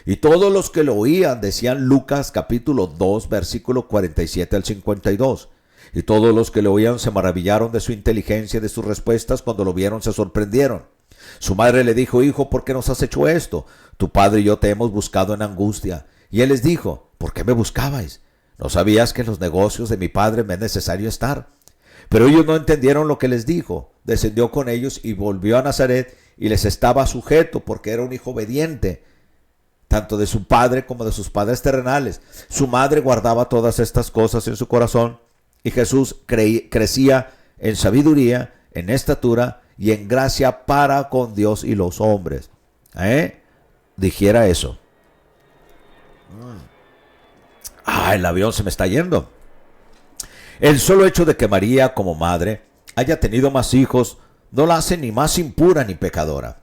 Y todos los que lo oían decían Lucas capítulo 2, versículo 47 al 52. Y todos los que lo oían se maravillaron de su inteligencia y de sus respuestas. Cuando lo vieron se sorprendieron. Su madre le dijo, hijo, ¿por qué nos has hecho esto? Tu padre y yo te hemos buscado en angustia. Y él les dijo, ¿por qué me buscabais? ¿No sabías que en los negocios de mi padre me es necesario estar? Pero ellos no entendieron lo que les dijo. Descendió con ellos y volvió a Nazaret y les estaba sujeto porque era un hijo obediente, tanto de su padre como de sus padres terrenales. Su madre guardaba todas estas cosas en su corazón y Jesús crecía en sabiduría, en estatura y en gracia para con Dios y los hombres. Dijera eso. El avión se me está yendo. El solo hecho de que María como madre haya tenido más hijos no la hace ni más impura ni pecadora,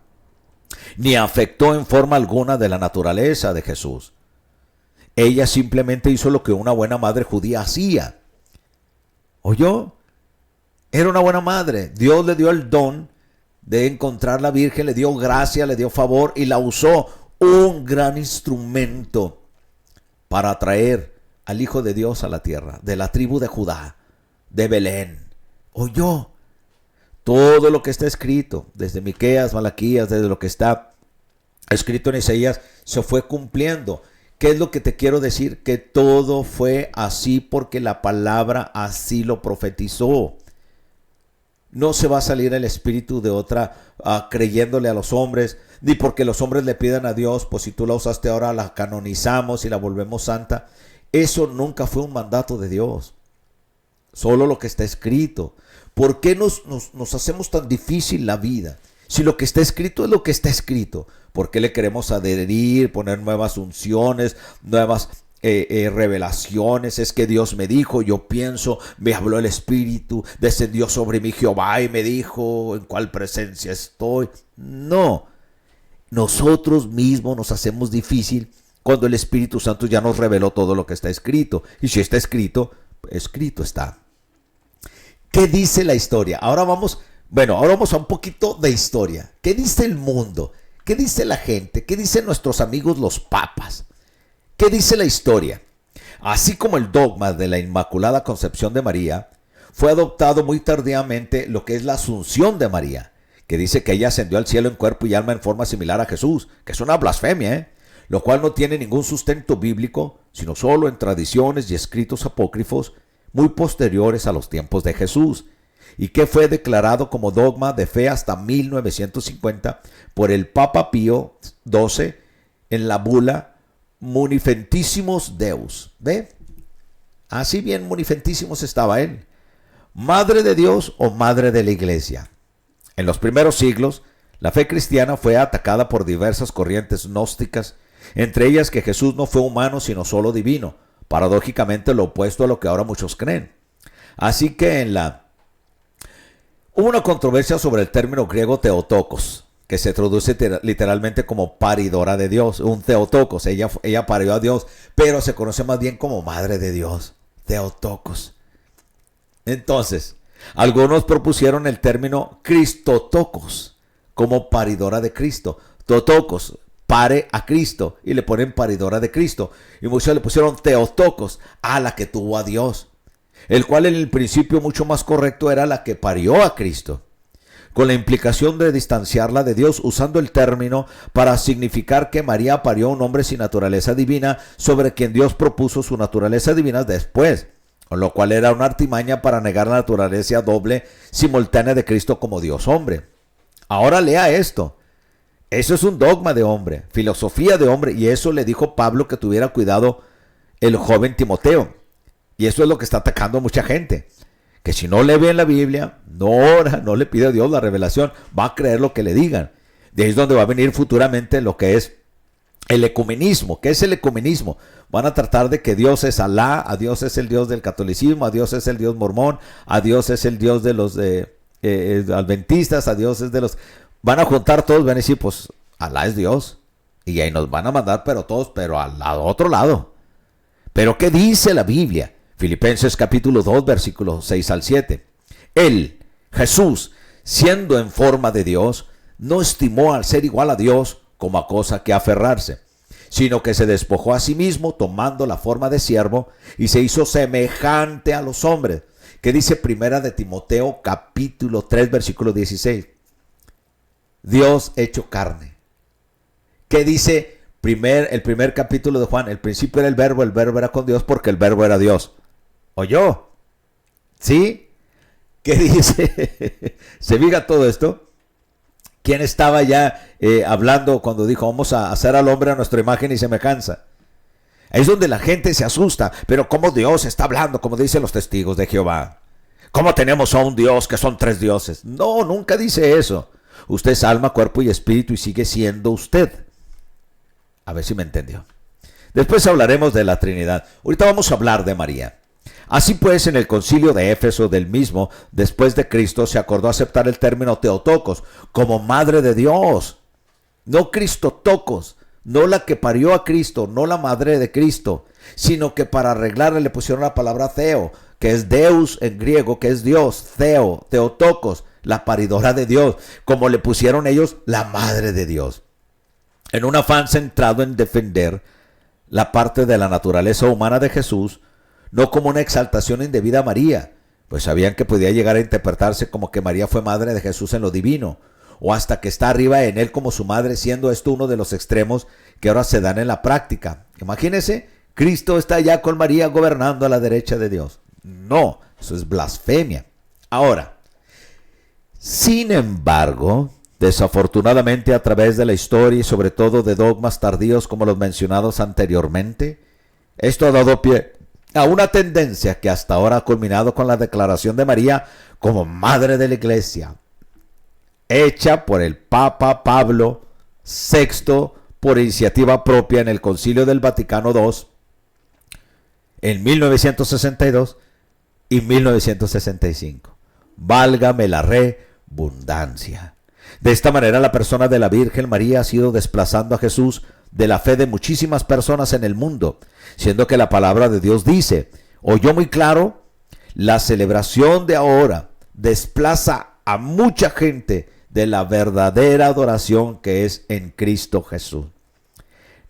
ni afectó en forma alguna de la naturaleza de Jesús. Ella simplemente hizo lo que una buena madre judía hacía. ¿Oyó? Era una buena madre. Dios le dio el don de encontrar la Virgen, le dio gracia, le dio favor y la usó, un gran instrumento para atraer al Hijo de Dios a la tierra, de la tribu de Judá, de Belén. ¿Oyó? Todo lo que está escrito, desde Miqueas, Malaquías, desde lo que está escrito en Isaías, se fue cumpliendo. ¿Qué es lo que te quiero decir? Que todo fue así porque la palabra así lo profetizó. No se va a salir el espíritu de otra creyéndole a los hombres, ni porque los hombres le pidan a Dios, pues si tú la usaste ahora la canonizamos y la volvemos santa. Eso nunca fue un mandato de Dios. Solo lo que está escrito. ¿Por qué nos hacemos tan difícil la vida? Si lo que está escrito es lo que está escrito, ¿por qué le queremos adherir, poner nuevas unciones, nuevas revelaciones? Es que Dios me dijo, yo pienso, me habló el Espíritu, descendió sobre mí Jehová y me dijo en cuál presencia estoy. No, nosotros mismos nos hacemos difícil cuando el Espíritu Santo ya nos reveló todo lo que está escrito. Y si está escrito, escrito está. ¿Qué dice la historia? Ahora vamos a un poquito de historia. ¿Qué dice el mundo? ¿Qué dice la gente? ¿Qué dicen nuestros amigos los papas? ¿Qué dice la historia? Así como el dogma de la Inmaculada Concepción de María, fue adoptado muy tardíamente lo que es la Asunción de María, que dice que ella ascendió al cielo en cuerpo y alma en forma similar a Jesús, que es una blasfemia, lo cual no tiene ningún sustento bíblico, sino solo en tradiciones y escritos apócrifos muy posteriores a los tiempos de Jesús, y que fue declarado como dogma de fe hasta 1950 por el Papa Pío XII en la bula Munifentissimus Deus. ¿Ve? Así bien munifentísimos estaba él. Madre de Dios o madre de la Iglesia. En los primeros siglos, la fe cristiana fue atacada por diversas corrientes gnósticas, entre ellas que Jesús no fue humano sino solo divino, paradójicamente lo opuesto a lo que ahora muchos creen. Así que hubo una controversia sobre el término griego Theotokos, que se traduce literalmente como paridora de Dios, un Theotokos, ella parió a Dios, pero se conoce más bien como madre de Dios, Theotokos. Entonces, algunos propusieron el término Cristotokos, como paridora de Cristo, Totokos, pare a Cristo, y le ponen paridora de Cristo, y muchos le pusieron Theotokos, a la que tuvo a Dios, el cual en el principio mucho más correcto era la que parió a Cristo, con la implicación de distanciarla de Dios, usando el término para significar que María parió a un hombre sin naturaleza divina, sobre quien Dios propuso su naturaleza divina después, con lo cual era una artimaña para negar la naturaleza doble simultánea de Cristo como Dios hombre. Ahora lea esto. Eso es un dogma de hombre, filosofía de hombre, y eso le dijo Pablo que tuviera cuidado el joven Timoteo. Y eso es lo que está atacando a mucha gente, que si no lee bien la Biblia, no ora, no le pide a Dios la revelación, va a creer lo que le digan. De ahí es donde va a venir futuramente lo que es el ecumenismo. ¿Qué es el ecumenismo? Van a tratar de que Dios es Alá, a Dios es el Dios del catolicismo, a Dios es el Dios mormón, a Dios es el Dios de los adventistas, a Dios es de los... Van a juntar todos, van a decir, pues Alá es Dios. Y ahí nos van a mandar, pero al otro lado. ¿Pero qué dice la Biblia? Filipenses capítulo 2, versículos 6 al 7. Él, Jesús, siendo en forma de Dios, no estimó al ser igual a Dios como a cosa que aferrarse, sino que se despojó a sí mismo tomando la forma de siervo y se hizo semejante a los hombres. ¿Qué dice Primera de Timoteo capítulo 3, versículo 16? Dios hecho carne. ¿Qué dice el primer capítulo de Juan? El principio era el verbo era con Dios porque el verbo era Dios. ¿Oyó? ¿Sí? ¿Qué dice? ¿Se fija todo esto? ¿Quién estaba ya hablando cuando dijo vamos a hacer al hombre a nuestra imagen y semejanza? Ahí es donde la gente se asusta. Pero ¿cómo Dios está hablando? Como dicen los testigos de Jehová. ¿Cómo tenemos a un Dios que son tres dioses? No, nunca dice eso. Usted es alma, cuerpo y espíritu y sigue siendo usted. A ver si me entendió. Después hablaremos de la Trinidad. Ahorita vamos a hablar de María. Así pues, en el concilio de Éfeso del mismo, después de Cristo, se acordó aceptar el término Theotokos como madre de Dios. No Cristotokos, no la que parió a Cristo, no la madre de Cristo, sino que para arreglarle le pusieron la palabra Theo, que es Deus en griego, que es Dios, Theotokos, la paridora de Dios, como le pusieron ellos la madre de Dios. En un afán centrado en defender la parte de la naturaleza humana de Jesús, no como una exaltación indebida a María, pues sabían que podía llegar a interpretarse como que María fue madre de Jesús en lo divino, o hasta que está arriba en él como su madre, siendo esto uno de los extremos que ahora se dan en la práctica. Imagínense, Cristo está allá con María gobernando a la derecha de Dios. No, eso es blasfemia. Ahora, Sin embargo, desafortunadamente a través de la historia y sobre todo de dogmas tardíos como los mencionados anteriormente, esto ha dado pie a una tendencia que hasta ahora ha culminado con la declaración de María como Madre de la Iglesia, hecha por el Papa Pablo VI por iniciativa propia en el Concilio del Vaticano II en 1962 y 1965. Válgame la redundancia. De esta manera, la persona de la Virgen María ha sido desplazando a Jesús de la fe de muchísimas personas en el mundo, siendo que la palabra de Dios dice, oyó muy claro, la celebración de ahora desplaza a mucha gente de la verdadera adoración que es en Cristo Jesús.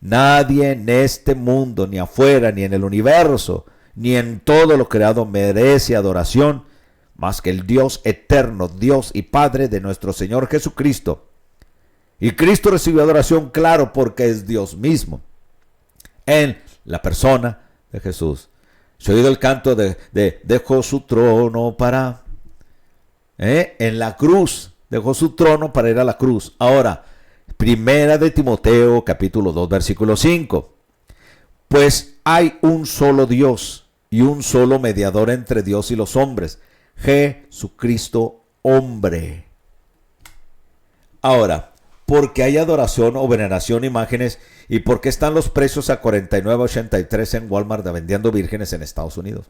Nadie en este mundo, ni afuera, ni en el universo, ni en todo lo creado merece adoración más que el Dios eterno, Dios y Padre de nuestro Señor Jesucristo. Y Cristo recibió adoración, claro, porque es Dios mismo, en la persona de Jesús. Se ha oído el canto dejó su trono para... en la cruz, dejó su trono para ir a la cruz. Ahora, Primera de Timoteo, capítulo 2, versículo 5. Pues hay un solo Dios y un solo mediador entre Dios y los hombres, Jesucristo hombre. Ahora, ¿por qué hay adoración o veneración a imágenes y por qué están los precios a $49.83 en Walmart vendiendo vírgenes en Estados Unidos?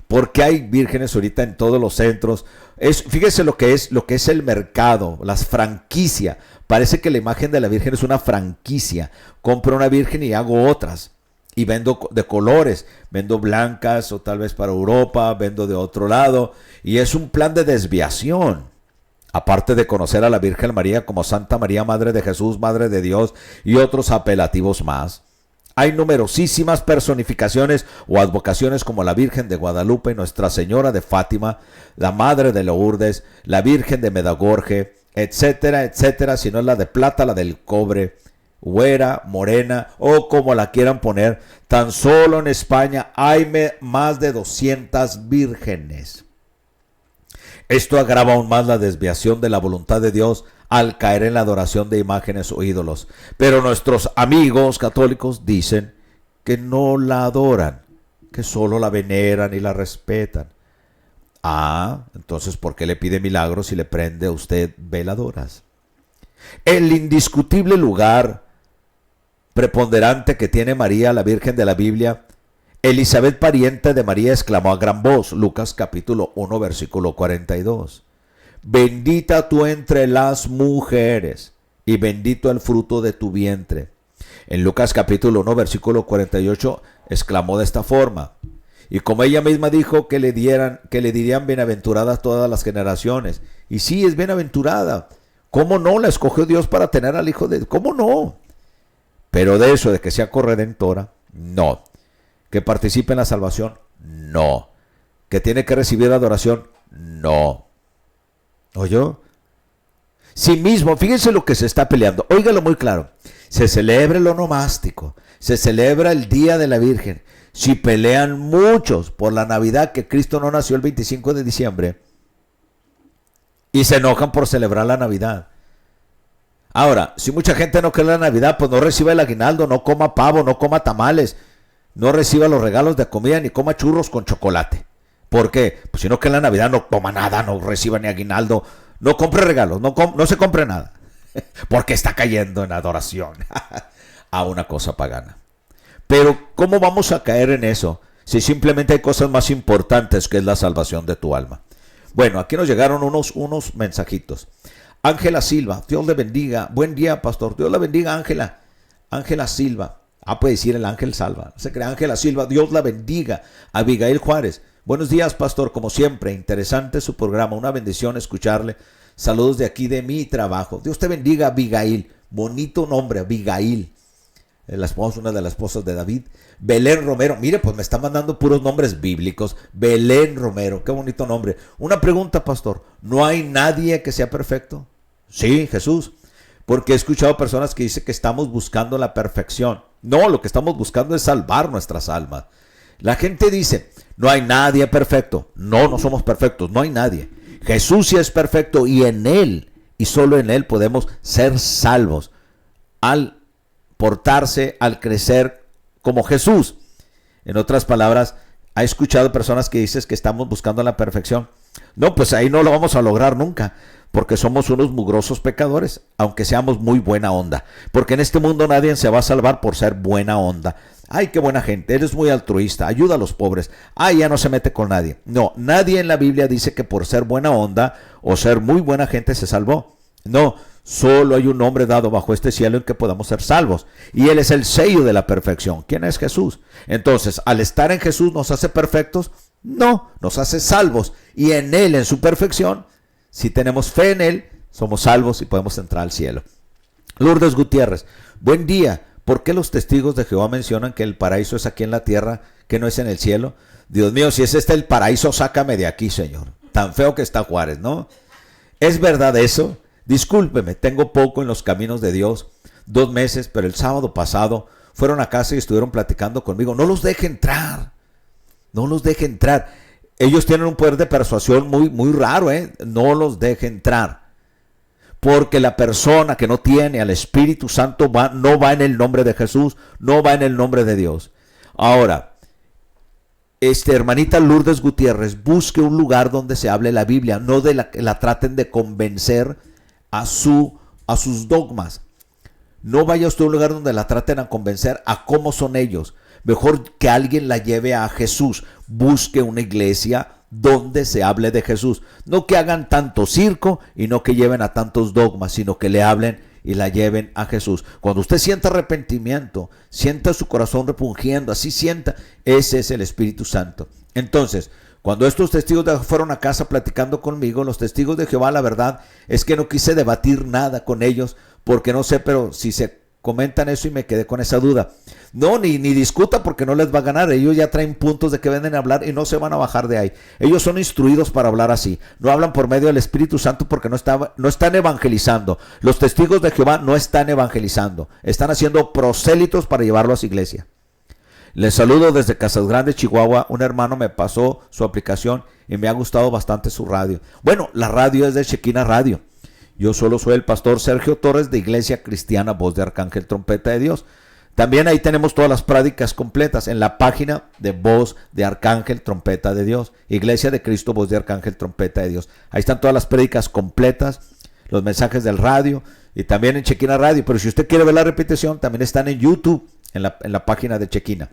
¿Por qué hay vírgenes ahorita en todos los centros? Fíjese lo que es el mercado, las franquicias. Parece que la imagen de la Virgen es una franquicia. Compro una virgen y hago otras. Y vendo de colores. Vendo blancas o tal vez para Europa. Vendo de otro lado. Y es un plan de desviación. Aparte de conocer a la Virgen María como Santa María, Madre de Jesús, Madre de Dios y otros apelativos más. Hay numerosísimas personificaciones o advocaciones como la Virgen de Guadalupe, Nuestra Señora de Fátima, la Madre de Lourdes, la Virgen de Medagorge, etcétera, etcétera, si no es la de plata, la del cobre, güera, morena o como la quieran poner. Tan solo en España hay más de 200 vírgenes. Esto agrava aún más la desviación de la voluntad de Dios al caer en la adoración de imágenes o ídolos. Pero nuestros amigos católicos dicen que no la adoran, que solo la veneran y la respetan. Entonces, ¿por qué le pide milagros si le prende a usted veladoras? El indiscutible lugar preponderante que tiene María, la Virgen de la Biblia, Elizabeth, pariente de María, exclamó a gran voz, Lucas capítulo 1, versículo 42. Bendita tú entre las mujeres, y bendito el fruto de tu vientre. En Lucas capítulo 1, versículo 48, exclamó de esta forma. Y como ella misma dijo que le dirían bienaventuradas todas las generaciones. Y sí, es bienaventurada. ¿Cómo no? La escogió Dios para tener al Hijo de Dios. ¿Cómo no? Pero de eso, de que sea corredentora, no. Que participe en la salvación, no. Que tiene que recibir adoración, no. ¿Oyó? Sí mismo, fíjense lo que se está peleando. Óigalo muy claro. Se celebra el onomástico. Se celebra el Día de la Virgen. Si pelean muchos por la Navidad, que Cristo no nació el 25 de diciembre, y se enojan por celebrar la Navidad. Ahora, si mucha gente no cree en la Navidad, pues no reciba el aguinaldo, no coma pavo, no coma tamales, no reciba los regalos de comida, ni coma churros con chocolate. ¿Por qué? Pues si no cree en la Navidad, no coma nada, no reciba ni aguinaldo, no compre regalos, no se compre nada. Porque está cayendo en adoración a una cosa pagana. Pero, ¿cómo vamos a caer en eso si simplemente hay cosas más importantes que es la salvación de tu alma? Bueno, aquí nos llegaron unos mensajitos. Ángela Silva, Dios le bendiga. Buen día, pastor. Dios la bendiga, Ángela. Ángela Silva. Puede decir el ángel salva. Se cree Ángela Silva. Dios la bendiga. Abigail Juárez. Buenos días, pastor. Como siempre, interesante su programa. Una bendición escucharle. Saludos de aquí de mi trabajo. Dios te bendiga, Abigail. Bonito nombre, Abigail. Una de las esposas de David. Belén Romero. Mire, pues me están mandando puros nombres bíblicos. Belén Romero. Qué bonito nombre. Una pregunta, pastor. ¿No hay nadie que sea perfecto? Sí, Jesús. Porque he escuchado personas que dicen que estamos buscando la perfección. No, lo que estamos buscando es salvar nuestras almas. La gente dice, no hay nadie perfecto. No somos perfectos, no hay nadie. Jesús sí es perfecto y en Él, y solo en Él podemos ser salvos al portarse, al crecer como Jesús. En otras palabras, ¿ha escuchado personas que dicen que estamos buscando la perfección? No, pues ahí no lo vamos a lograr nunca, porque somos unos mugrosos pecadores, aunque seamos muy buena onda. Porque en este mundo nadie se va a salvar por ser buena onda. Ay, qué buena gente, eres muy altruista, ayuda a los pobres. Ay, ya no se mete con nadie. No, nadie en la Biblia dice que por ser buena onda o ser muy buena gente se salvó. No, solo hay un nombre dado bajo este cielo en que podamos ser salvos. Y Él es el sello de la perfección. ¿Quién es Jesús? Entonces, ¿al estar en Jesús nos hace perfectos? No, nos hace salvos. Y en Él, en su perfección, si tenemos fe en Él, somos salvos y podemos entrar al cielo. Lourdes Gutiérrez, buen día. ¿Por qué los testigos de Jehová mencionan que el paraíso es aquí en la tierra, que no es en el cielo? Dios mío, si es este el paraíso, sácame de aquí, Señor. Tan feo que está Juárez, ¿no? ¿Es verdad eso? Discúlpeme, tengo poco en los caminos de Dios, 2 meses, pero el sábado pasado fueron a casa y estuvieron platicando conmigo. No los deje entrar, no los deje entrar. Ellos tienen un poder de persuasión muy raro, no los deje entrar. Porque la persona que no tiene al Espíritu Santo no va en el nombre de Jesús, no va en el nombre de Dios. Ahora, hermanita Lourdes Gutiérrez, busque un lugar donde se hable la Biblia, no la traten de convencer a sus dogmas. No vaya usted a un lugar donde la traten a convencer a cómo son ellos. Mejor que alguien la lleve a Jesús. Busque una iglesia donde se hable de Jesús. No que hagan tanto circo y no que lleven a tantos dogmas, sino que le hablen y la lleven a Jesús. Cuando usted sienta arrepentimiento, sienta su corazón repungiendo, así sienta, ese es el Espíritu Santo. Entonces, cuando estos testigos fueron a casa platicando conmigo, los testigos de Jehová, la verdad es que no quise debatir nada con ellos, porque no sé, pero si se comentan eso y me quedé con esa duda. No, ni discuta porque no les va a ganar. Ellos ya traen puntos de que vienen a hablar y no se van a bajar de ahí. Ellos son instruidos para hablar así. No hablan por medio del Espíritu Santo porque no están evangelizando. Los testigos de Jehová no están evangelizando. Están haciendo prosélitos para llevarlo a su iglesia. Les saludo desde Casas Grandes, Chihuahua. Un hermano me pasó su aplicación y me ha gustado bastante su radio. Bueno, la radio es de Shekinah Radio. Yo solo soy el pastor Sergio Torres de Iglesia Cristiana Voz de Arcángel Trompeta de Dios. También ahí tenemos todas las prédicas completas en la página de Voz de Arcángel Trompeta de Dios. Iglesia de Cristo Voz de Arcángel Trompeta de Dios. Ahí están todas las prédicas completas, los mensajes del radio y también en Shekinah Radio. Pero si usted quiere ver la repetición, también están en YouTube, en la página de Shekinah.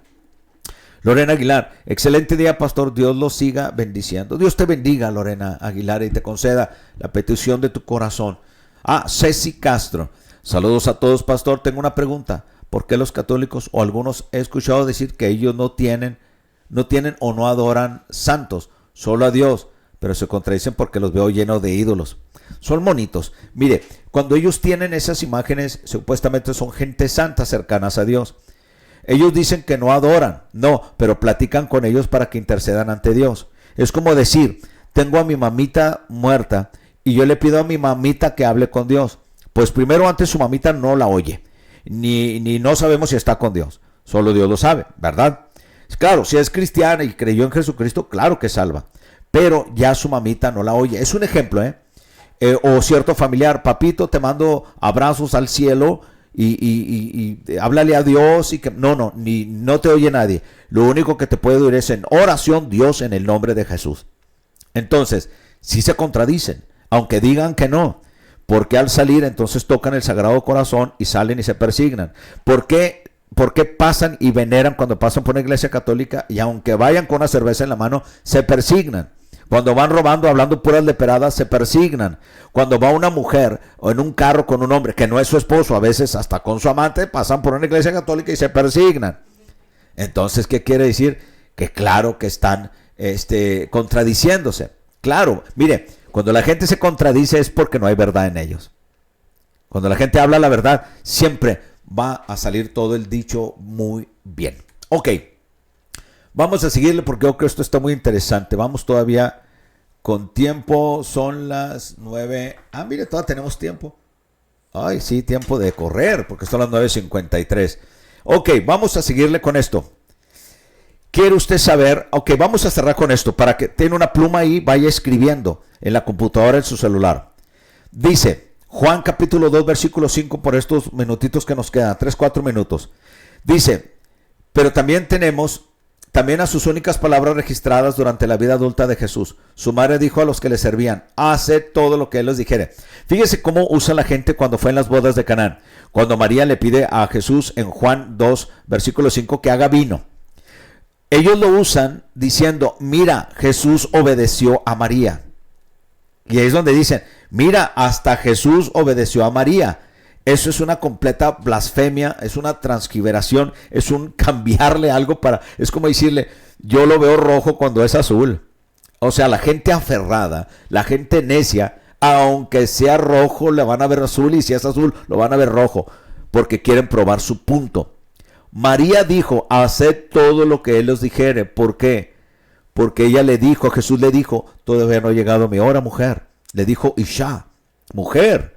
Lorena Aguilar, excelente día, pastor, Dios los siga bendiciendo. Dios te bendiga, Lorena Aguilar, y te conceda la petición de tu corazón. Ceci Castro, saludos a todos, pastor, tengo una pregunta. ¿Por qué los católicos o algunos he escuchado decir que ellos no tienen o no adoran santos, solo a Dios, pero se contradicen porque los veo llenos de ídolos? Son monitos. Mire, cuando ellos tienen esas imágenes, supuestamente son gente santa cercanas a Dios. Ellos dicen que no adoran, no, pero platican con ellos para que intercedan ante Dios. Es como decir, tengo a mi mamita muerta y yo le pido a mi mamita que hable con Dios. Pues primero antes su mamita no la oye, ni no sabemos si está con Dios. Solo Dios lo sabe, ¿verdad? Claro, si es cristiana y creyó en Jesucristo, claro que salva. Pero ya su mamita no la oye. Es un ejemplo, o cierto familiar, papito, te mando abrazos al cielo, y háblale a Dios y que no te oye nadie. Lo único que te puede oír es en oración, Dios, en el nombre de Jesús. Entonces, si se contradicen, aunque digan que no, porque al salir entonces tocan el Sagrado Corazón y salen y se persignan. ¿Por qué pasan y veneran cuando pasan por una iglesia católica y aunque vayan con una cerveza en la mano, se persignan? Cuando van robando, hablando puras leperadas, se persignan. Cuando va una mujer o en un carro con un hombre que no es su esposo, a veces hasta con su amante, pasan por una iglesia católica y se persignan. Entonces, ¿qué quiere decir? Que claro que están contradiciéndose. Claro, mire, cuando la gente se contradice es porque no hay verdad en ellos. Cuando la gente habla la verdad, siempre va a salir todo el dicho muy bien. Ok. Vamos a seguirle porque creo que esto está muy interesante. Vamos todavía con tiempo. Son las 9. Mire, todavía tenemos tiempo. Ay, sí, tiempo de correr porque son las 9:53. Ok, vamos a seguirle con esto. ¿Quiere usted saber? Ok, vamos a cerrar con esto. Para que tenga una pluma ahí, vaya escribiendo en la computadora, en su celular. Dice, Juan capítulo 2, versículo 5, por estos minutitos que nos quedan, 3-4 minutos. Dice, pero también tenemos a sus únicas palabras registradas durante la vida adulta de Jesús. Su madre dijo a los que le servían, haced todo lo que él les dijere. Fíjese cómo usa la gente cuando fue en las bodas de Canaán. Cuando María le pide a Jesús en Juan 2, versículo 5, que haga vino. Ellos lo usan diciendo, mira, Jesús obedeció a María. Y ahí es donde dicen, mira, hasta Jesús obedeció a María. Eso es una completa blasfemia, es una transgiberación, es un cambiarle algo es como decirle, yo lo veo rojo cuando es azul. O sea, la gente aferrada, la gente necia, aunque sea rojo, le van a ver azul, y si es azul, lo van a ver rojo, porque quieren probar su punto. María dijo, haced todo lo que él os dijere. ¿Por qué? Porque ella le dijo, Jesús le dijo, todavía no ha llegado mi hora, mujer. Le dijo, Isha, mujer.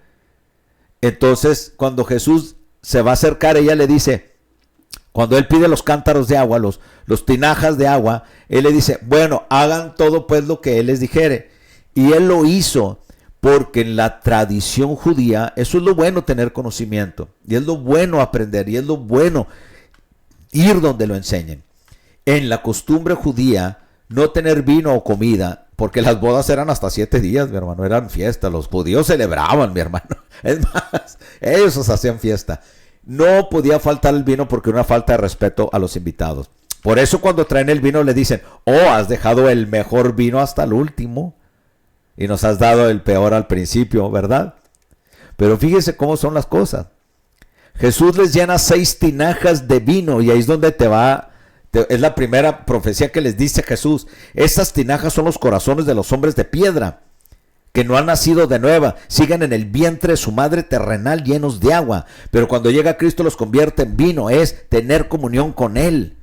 Entonces, cuando Jesús se va a acercar, ella le dice, cuando él pide los cántaros de agua, los tinajas de agua, él le dice, bueno, hagan todo pues lo que él les dijere. Y él lo hizo porque en la tradición judía, eso es lo bueno, tener conocimiento. Y es lo bueno aprender, y es lo bueno ir donde lo enseñen. En la costumbre judía, no tener vino o comida, porque las bodas eran hasta 7 días, mi hermano, eran fiestas. Los judíos celebraban, mi hermano. Es más, ellos hacían fiesta. No podía faltar el vino porque era una falta de respeto a los invitados. Por eso cuando traen el vino le dicen, oh, has dejado el mejor vino hasta el último y nos has dado el peor al principio, ¿verdad? Pero fíjese cómo son las cosas. Jesús les llena 6 tinajas de vino y ahí es donde es la primera profecía que les dice Jesús. Estas tinajas son los corazones de los hombres de piedra, que no han nacido de nueva, siguen en el vientre de su madre terrenal llenos de agua. Pero cuando llega Cristo los convierte en vino, es tener comunión con Él.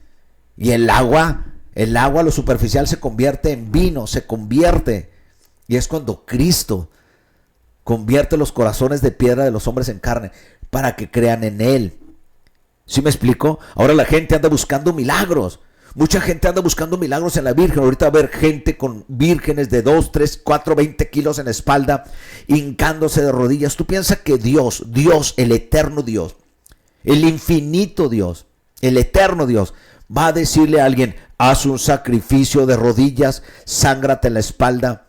Y el agua, lo superficial se convierte en vino, se convierte. Y es cuando Cristo convierte los corazones de piedra de los hombres en carne, para que crean en Él. ¿Sí me explico? Ahora la gente anda buscando milagros. Mucha gente anda buscando milagros en la Virgen. Ahorita va a haber gente con vírgenes de 2, 3, 4, 20 kilos en la espalda, hincándose de rodillas. Tú piensas que Dios, el eterno Dios, el infinito Dios, el eterno Dios, va a decirle a alguien, haz un sacrificio de rodillas, sángrate en la espalda,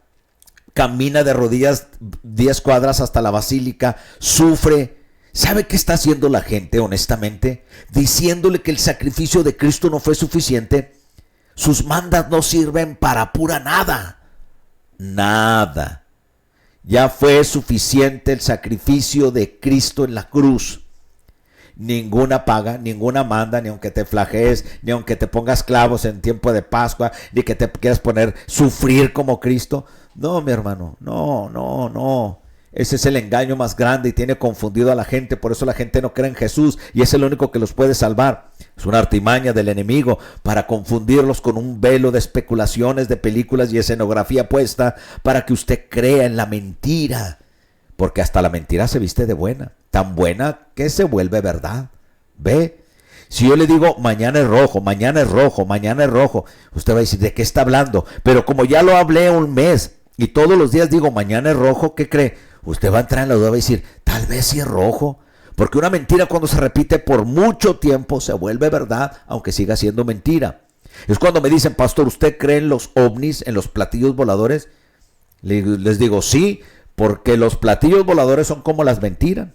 camina de rodillas 10 cuadras hasta la basílica, sufre? ¿Sabe qué está haciendo la gente, honestamente? Diciéndole que el sacrificio de Cristo no fue suficiente. Sus mandas no sirven para pura nada. Nada. Ya fue suficiente el sacrificio de Cristo en la cruz. Ninguna paga, ninguna manda, ni aunque te flagees, ni aunque te pongas clavos en tiempo de Pascua, ni que te quieras sufrir como Cristo. No, mi hermano, no. Ese es el engaño más grande y tiene confundido a la gente. Por eso la gente no cree en Jesús y es el único que los puede salvar. Es una artimaña del enemigo para confundirlos con un velo de especulaciones, de películas y escenografía puesta para que usted crea en la mentira. Porque hasta la mentira se viste de buena. Tan buena que se vuelve verdad. ¿Ve? Si yo le digo mañana es rojo, mañana es rojo, mañana es rojo, usted va a decir, ¿de qué está hablando? Pero como ya lo hablé un mes y todos los días digo mañana es rojo, ¿qué cree? Usted va a entrar en la duda y va a decir, tal vez sí es rojo. Porque una mentira cuando se repite por mucho tiempo se vuelve verdad, aunque siga siendo mentira. Es cuando me dicen, pastor, ¿usted cree en los ovnis, en los platillos voladores? Les digo, sí, porque los platillos voladores son como las mentiras.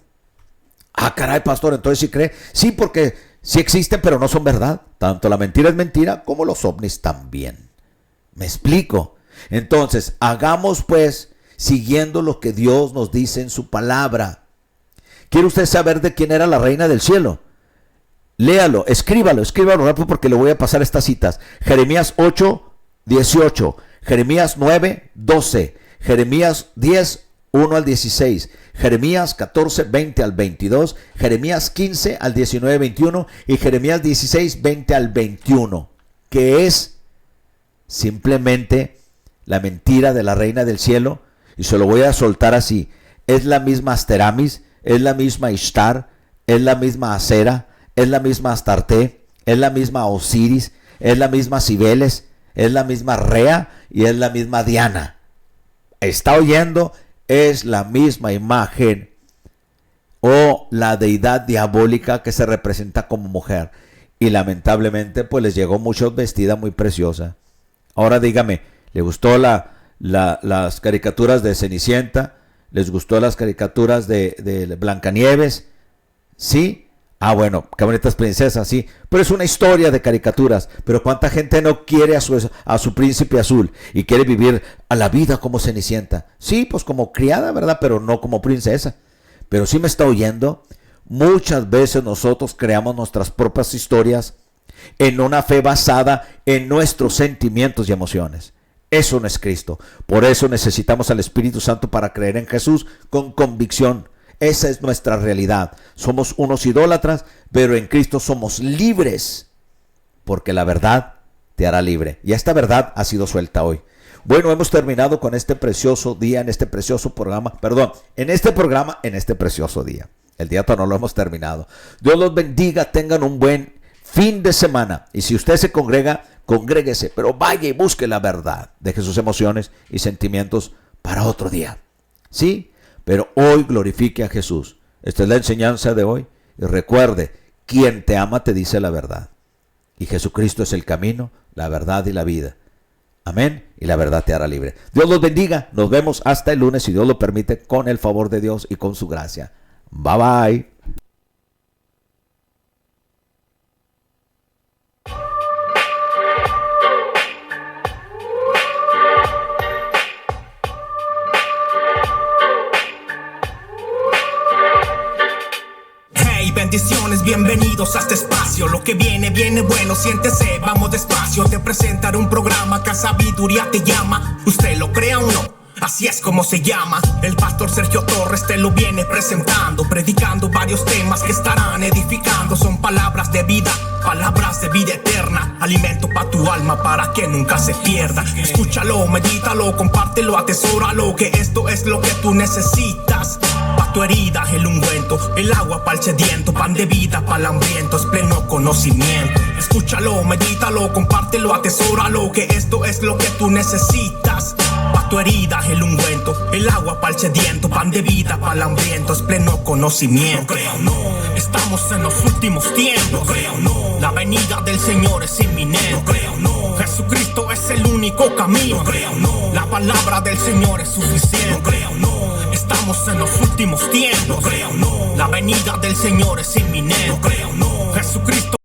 Ah, caray, pastor, entonces sí cree. Sí, porque sí existen, pero no son verdad. Tanto la mentira es mentira como los ovnis también. ¿Me explico? Entonces, hagamos pues siguiendo lo que Dios nos dice en su palabra. ¿Quiere usted saber de quién era la reina del cielo? Léalo, escríbalo rápido porque le voy a pasar estas citas. Jeremías 8, 18, Jeremías 9, 12, Jeremías 10, 1 al 16, Jeremías 14, 20 al 22, Jeremías 15 al 19, 21 y Jeremías 16, 20 al 21, que es simplemente la mentira de la reina del cielo. Y se lo voy a soltar así. Es la misma Asteramis, es la misma Ishtar, es la misma Acera, es la misma Astarte, es la misma Osiris, es la misma Cibeles, es la misma Rea y es la misma Diana. Está oyendo, es la misma imagen o la deidad diabólica que se representa como mujer. Y lamentablemente pues les llegó mucho vestida muy preciosa. Ahora dígame, ¿le gustó las caricaturas de Cenicienta? ¿Les gustó las caricaturas de Blancanieves? ¿Sí? Ah, bueno, qué bonitas princesas, sí. Pero es una historia de caricaturas. Pero ¿cuánta gente no quiere a su príncipe azul y quiere vivir a la vida como Cenicienta? Sí, pues como criada, ¿verdad? Pero no como princesa. Pero sí me está oyendo. Muchas veces nosotros creamos nuestras propias historias en una fe basada en nuestros sentimientos y emociones. Eso no es Cristo. Por eso necesitamos al Espíritu Santo para creer en Jesús con convicción. Esa es nuestra realidad. Somos unos idólatras, pero en Cristo somos libres, porque la verdad te hará libre. Y esta verdad ha sido suelta hoy. Bueno, hemos terminado con este precioso día, en este precioso programa, en este precioso día. El día todavía no lo hemos terminado. Dios los bendiga, tengan un buen fin de semana. Y si usted se congrega, congréguese, pero vaya y busque la verdad. Deje sus emociones y sentimientos para otro día. ¿Sí? Pero hoy glorifique a Jesús. Esta es la enseñanza de hoy. Y recuerde, quien te ama te dice la verdad. Y Jesucristo es el camino, la verdad y la vida. Amén. Y la verdad te hará libre. Dios los bendiga. Nos vemos hasta el lunes, si Dios lo permite, con el favor de Dios y con su gracia. Bye bye. Bendiciones, bienvenidos a este espacio. Lo que viene, viene bueno, siéntese, vamos despacio. Te presentaré un programa que a sabiduría te llama. Usted lo crea o no, así es como se llama. El pastor Sergio Torres te lo viene presentando, predicando varios temas que estarán edificando. Son palabras de vida eterna, alimento para tu alma para que nunca se pierda. Escúchalo, medítalo, compártelo, atesóralo, que esto es lo que tú necesitas. Pa' tu herida el ungüento, el agua pa'l sediento, pan de vida pa'l hambriento, es pleno conocimiento. Escúchalo, medítalo, compártelo, atesóralo, que esto es lo que tú necesitas. Pa' tu herida el ungüento, el agua pa'l sediento, pan de vida pa'l hambriento, es pleno conocimiento. No creo, no, estamos en los últimos tiempos. No creo, no, la venida del Señor es inminente. No creo, no, Jesucristo es el único camino. No creo, no, la palabra del Señor es suficiente. No creo, no, estamos en los últimos tiempos. No creo, no, la venida del Señor es inminente. No creo, no, Jesucristo